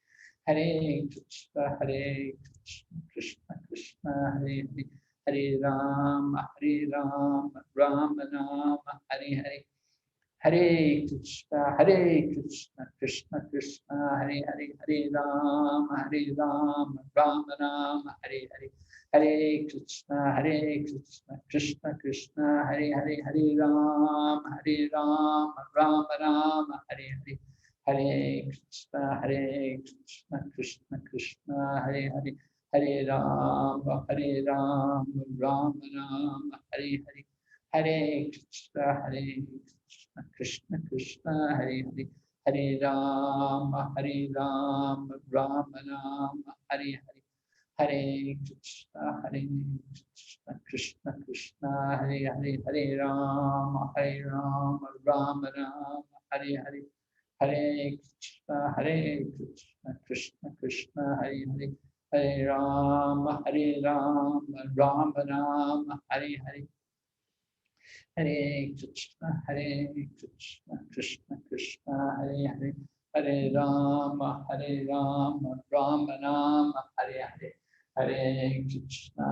Hare Krishna, Krishna Krishna, Hare Hare, Hare Rama, Rama Rama, Hare Hare, Hare Krishna, Krishna Krishna, Hare Hare, Hare Rama, Rama Rama, Hare Hare, Hare Krishna, Krishna Krishna, Hare Hare, Hare Rama, Rama Rama, Hare Hare, Hare Krishna, Krishna Krishna, Hare Hare, Hare Rama, Rama Rama, Hare Hare, Hare Krishna, Krishna Krishna, Hare Hare, Hare Rama, Rama Rama, Hare Hare, Hare Krishna, Krishna Krishna, Hare Hare, Hare Rama, Rama Rama, Hare Hare, Hare Krishna, Krishna Krishna, Hare Hare, Hare Rama, Rama Rama, Hare Hare, Hare Krishna, Krishna Krishna, Hare Hare, Hare Rama, Rama Rama, Hare Hare, Hare Krishna, Krishna Krishna, Hare Hare, Hare Rama, Rama Rama, Hare Hare, Hare Krishna,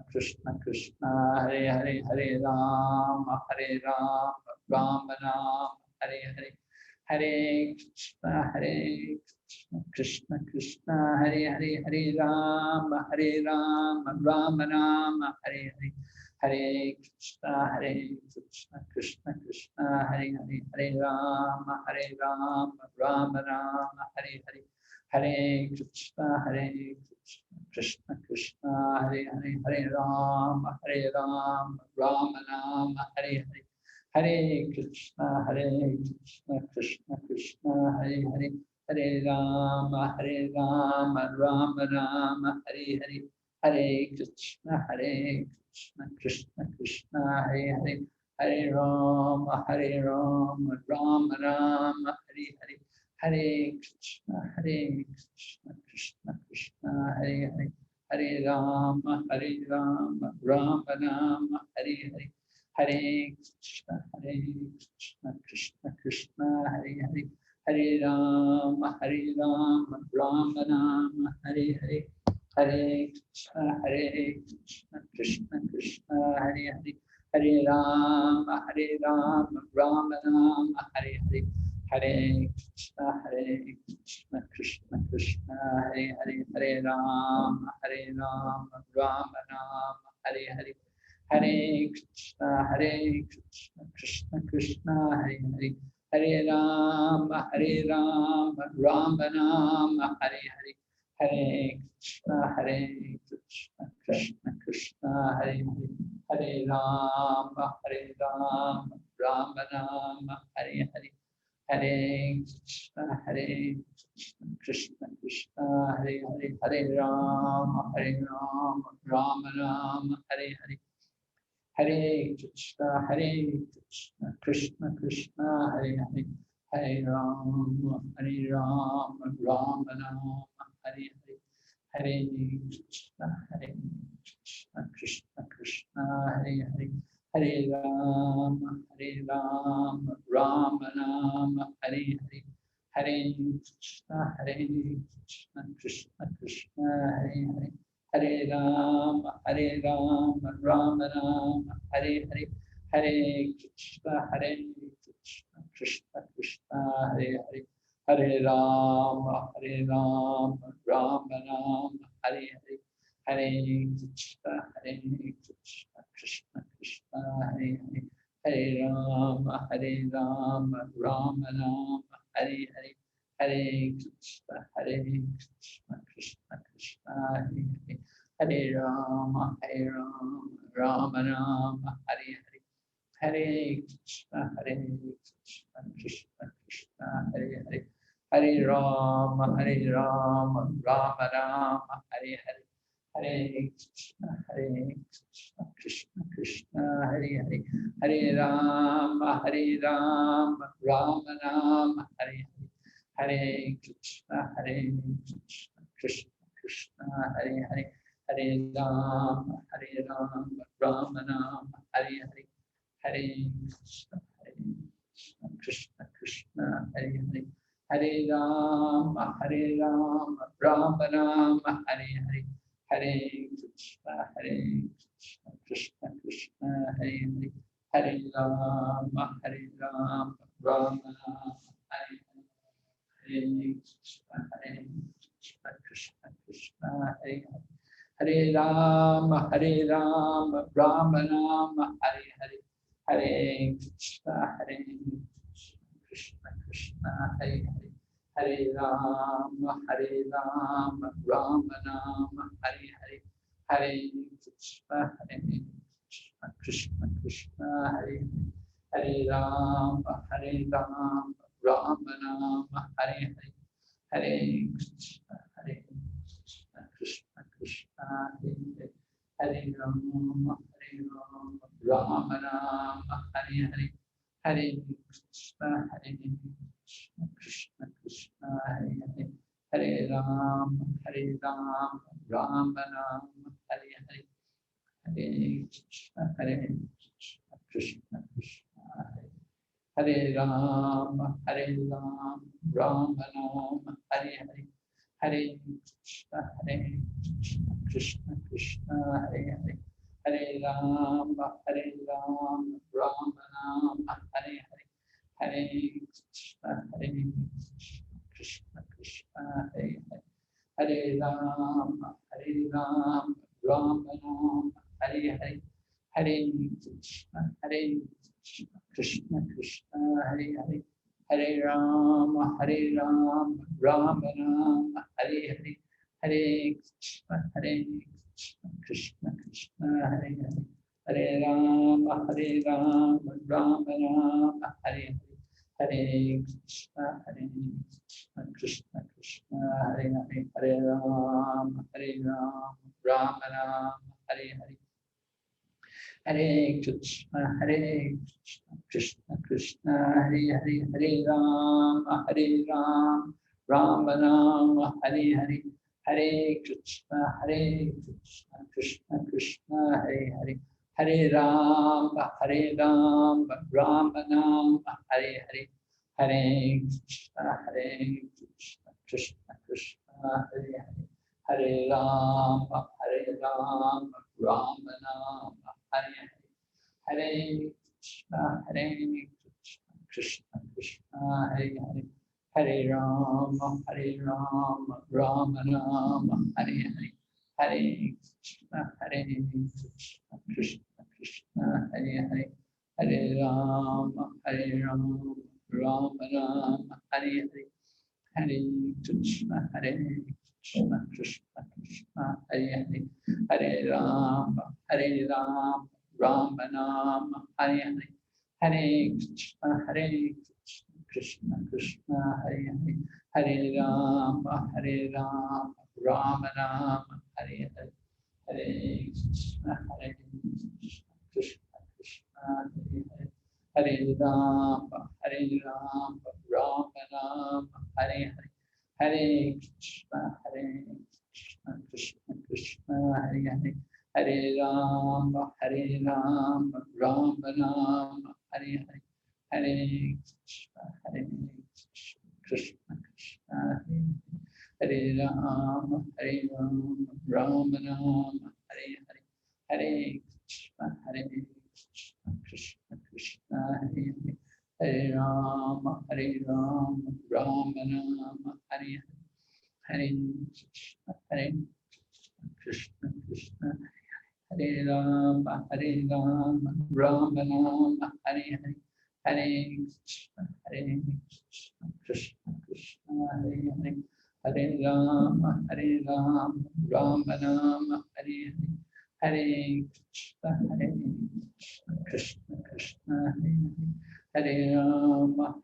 Krishna Krishna, Hare Hare, Hare Rama, Rama Rama, Hare Hare, Hare Krishna, Krishna Krishna, Hare Hare, Hare Rama, Rama Rama, Hare Hare, Hare Krishna, Krishna Krishna, Hare Hare, Hare Rama, Rama Rama, Hare Hare, Hare Krishna, Krishna Krishna, Hare Hare, Hare Rama, Rama Rama, Hare Hare, Hare Krishna, Krishna Krishna, Hare Hare, Hare Rama, Rama Rama, Hare Hare, Hare Krishna, Krishna Krishna, Hare Hare, Hare Rama, Rama Rama, Hare Hare, Hare Krishna, Krishna Krishna, Hare Hare, Hare Rama, Rama Rama, Hare Hare, Hare Krishna, Krishna Krishna, Hare Hare, Hare Rama, Rama Rama, Hare Hare, Hare Krishna, Krishna Krishna, Hare Hare, Hare Rama, Rama Rama, Hare Hare, Hare Krishna, Krishna Krishna, Hare Hare, Hare Rama, Rama Rama, Hare Hare, Hare Krishna, Krishna Krishna, Hare Hare, Hare Rama, Rama Rama, Hare Hare, Hare Krishna, Krishna Krishna, Hare Hare, Hare Rama, Rama Rama, Hare Hare, Hare Krishna, Krishna Krishna, Hare Hare, Hare Rama, Rama Rama, Hare Hare, Hare Krishna, Hare Hare, Hare Rama, Rama Rama, Hare Hare, Hare Krishna, Krishna Krishna, Hare Hare, Hare Rama, Rama Rama, Hare Hare, Hare Krishna, Krishna Krishna, Hare Hare, Hare Rama, Rama Rama, Hare Hare, Hare Krishna, Krishna Krishna, Hare Hare, Hare Rama, Rama Rama, Hare Hare, Hare Krishna, Krishna Krishna, Hare Hare, Hare Rama, Rama Rama, Hare Hare, Hare Krishna, Krishna Krishna, Hare Hare, Hare Rama, Rama Rama, Hare Hare, Hare Krishna, Krishna Krishna, Hare Hare, Hare Rama, Rama Rama, Hare Hare, Hare Krishna, Krishna Krishna, Hare Hare, Hare Rama, Rama Rama, Hare Hare, Hare Krishna, Krishna Krishna, Hare Hare, Hare Rama, Rama Rama, Hare Hare, Hare Krishna, Krishna Krishna, Hare Hare, Hare Rama, Rama Rama, Hare Hare, Hare Krishna, Krishna Krishna, Hare Hare, Hare Rama, Rama Rama, Hare Hare, Hare Krishna, Krishna Krishna, Hare Hare, Hare Rama, Rama Rama, Hare Hare, Hare Krishna, Krishna Krishna, Hare Hare, Hare Rama, Rama Rama, Hare Hare, Hare Krishna, Krishna Krishna, Hare Hare, Hare Rama, Rama Rama, Hare Hare, Hare Krishna, Krishna Krishna, Hare Hare, Hare Rama, Rama Rama, Hare Hare, Hare Krishna, Krishna Krishna, Hare Rama, Rama Rama, Hare Hare, Hare Krishna, Krishna Krishna, Hare Hare, Hare Rama, Rama Rama, Hare Hare, Hare Krishna, Krishna Krishna, Hare Hare, Hare Rama, Rama Rama, Hare Hare, Hare Krishna, Krishna Krishna, Hare Hare, Hare Rama, Rama Rama, Hare Hare, Hare Krishna, Krishna Krishna, Hare Hare, Hare Rama, Rama Rama, Hare Hare, Hare Krishna, Krishna Krishna, Hare Hare, Hare Rama, Rama Rama, Hare Hare, Hare Krishna, Krishna Krishna, Hare Hare, Hare Rama, Rama Rama, Hare Hare, Hare Krishna, Krishna Krishna, Hare Hare, Hare Rama, Rama Rama, Hare Hare, Hare Krishna, Krishna Krishna, Hare Hare, Hare Rama, Rama Rama, Hare Hare, Hare Krishna, Krishna Krishna, Hare Hare, Hare Rama, Rama Rama, Hare Hare, Hare Krishna, Krishna Krishna, Hare Hare, Hare Rama, Rama Rama, Hare Hare, Hare Krishna, Krishna Krishna, Hare Hare, Hare Rama, Rama Rama, Hare Hare, Hare Krishna, Krishna Krishna, Hare Hare, Hare Rama, Rama Rama, Hare Hare, Hare Krishna, Krishna Krishna, Hare Hare, Hare Rama, Rama Rama, Hare Hare, Hare Krishna, Krishna Krishna, Hare Hare, Hare Rama, Rama Rama, Hare Hare, Hare Krishna, Krishna, Hare Rama, Rama Rama, Hare Hare, Hare Krishna, Krishna, Krishna, Hare Hare, Hare Rama, Rama Rama, Hare Hare, Hare Krishna, Krishna, Hare Rama, Rama Rama, Hare Hare, Hare Krishna, Krishna, Hare Hare, Hare Rama, Rama Rama, Hare Hare, Hare Krishna, Krishna, Hare Hare,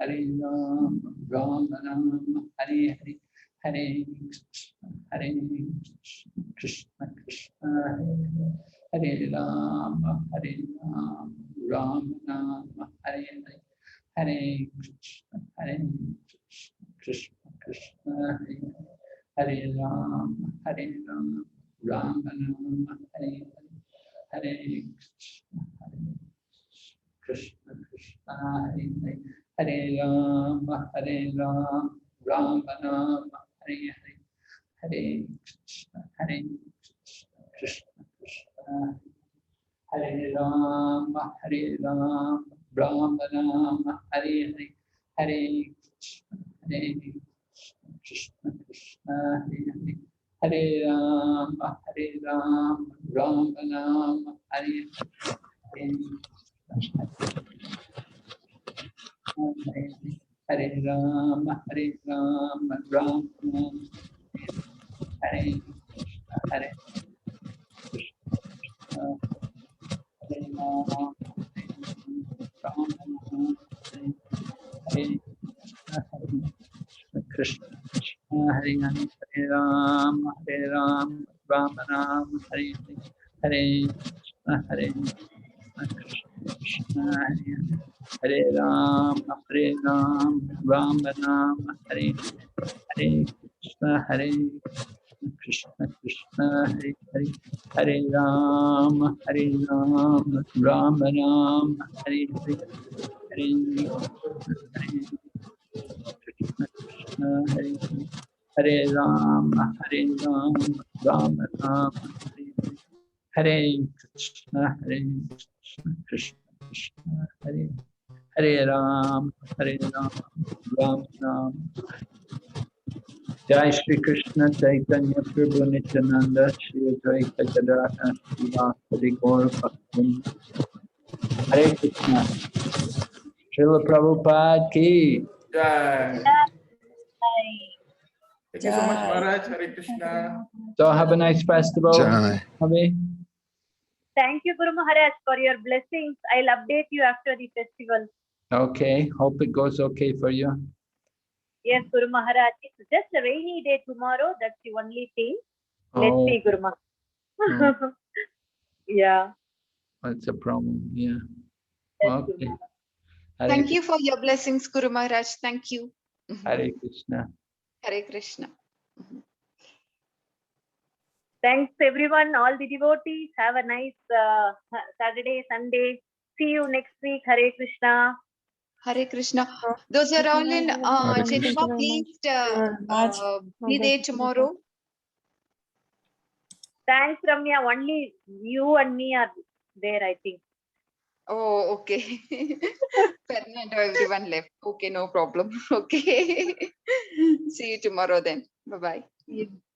Hare Rama, Rama Rama, Hare Hare, Hare Krishna, Krishna, Hare Rama, Rama Rama, Hare Hare, Hare Krishna, Krishna, Hare Rama, Rama Rama, Hare Hare, Hare Krishna, Krishna, Hare Hare, Hare Rama, Rama Rama, Hare Hare, Hare Krishna, Krishna, Hare Rama, Rama Rama, Hare Hare, Hare Krishna, Krishna, Hare Rama, Rama Rama, Hare Hare, Hare Rama, Rama Rama, Hare Hare Krishna, Hare Rama, Rama Hare Krishna, Krishna, Hare Hare, Hare Rama, Rama Rama, Hare Hare, Hare Krishna, Hare Rama, Rama Rama, Hare Hare Krishna, Krishna, Krishna, Hare Hare, Hare Rama, Rama Rama, Hare Hare, Hare Krishna, Krishna, Hare Hare, Hare Rama, Rama Rama, Hare Hare, Hare Krishna, Krishna, Krishna, Hare Hare Rama, Rama Rama. Jai Shri Krishna Chaitanya Prabhu Nityananda Shri Advaita Gadadhar Srivasadi Gaur Bhaktivinoda. Hare Krishna. Srila Prabhupada ki. Jai. Thank you so much, Jai. Maharaj. Hare Krishna. So have a nice festival. Jai. Abhi. Thank you, Guru Maharaj, for your blessings. I'll update you after the festival. Okay, hope it goes okay for you. Yes, Guru Maharaj. It's just a rainy day tomorrow. That's the only thing. Let's Oh, see, Guru Maharaj. Yeah. that's a problem. Yeah. Yes, Guru Okay. Maharaj. Hare Thank you for your blessings, Guru Maharaj. Thank you. Hare Krishna. Hare Krishna. Thanks, everyone, all the devotees. Have a nice Saturday, Sunday. See you next week. Hare Krishna. Hare Krishna. Those are all in Hare Geneva, Krishna. please Much. be there tomorrow. Thanks, Ramya. Only you and me are there, I think. Oh, okay. Fernando, everyone left. Okay, no problem. Okay. See you tomorrow then. Bye-bye.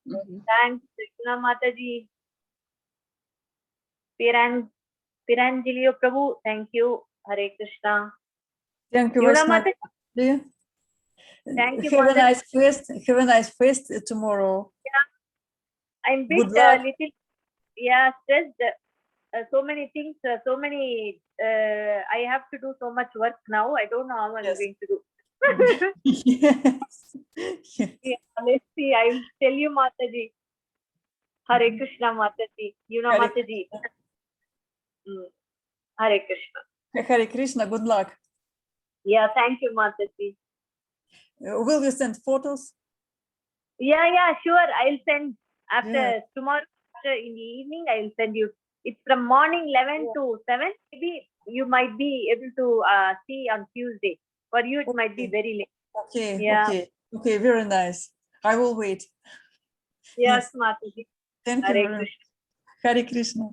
Thanks, Krishna Mataji. Piranjilio Prabhu, thank you. Hare Krishna. Thank you, Yuna Vaishnavi. Mataji, thank you, Have a Mataji. nice fest. Have a nice fest tomorrow. I'm bit Good luck. little, stressed. So many things, I have to do so much work now. I don't know how I'm Yes. going to do. Yes. Yeah, let's see. I will tell you, Mataji. Hare Krishna, Mataji. Yuna Hare Mataji. Hare Krishna. Hare Krishna. Good luck. Yeah, thank you, Mataji. Will you send photos? Yeah, sure. I'll send after Yeah. tomorrow in the evening. I'll send you It's from morning 11 to 7. Maybe you might be able to see on Tuesday. For you, it might be very late. Okay, Yeah. okay, very nice. I will wait. Yes, Mataji. Thank you Hare very much. Krishna. Hare Krishna.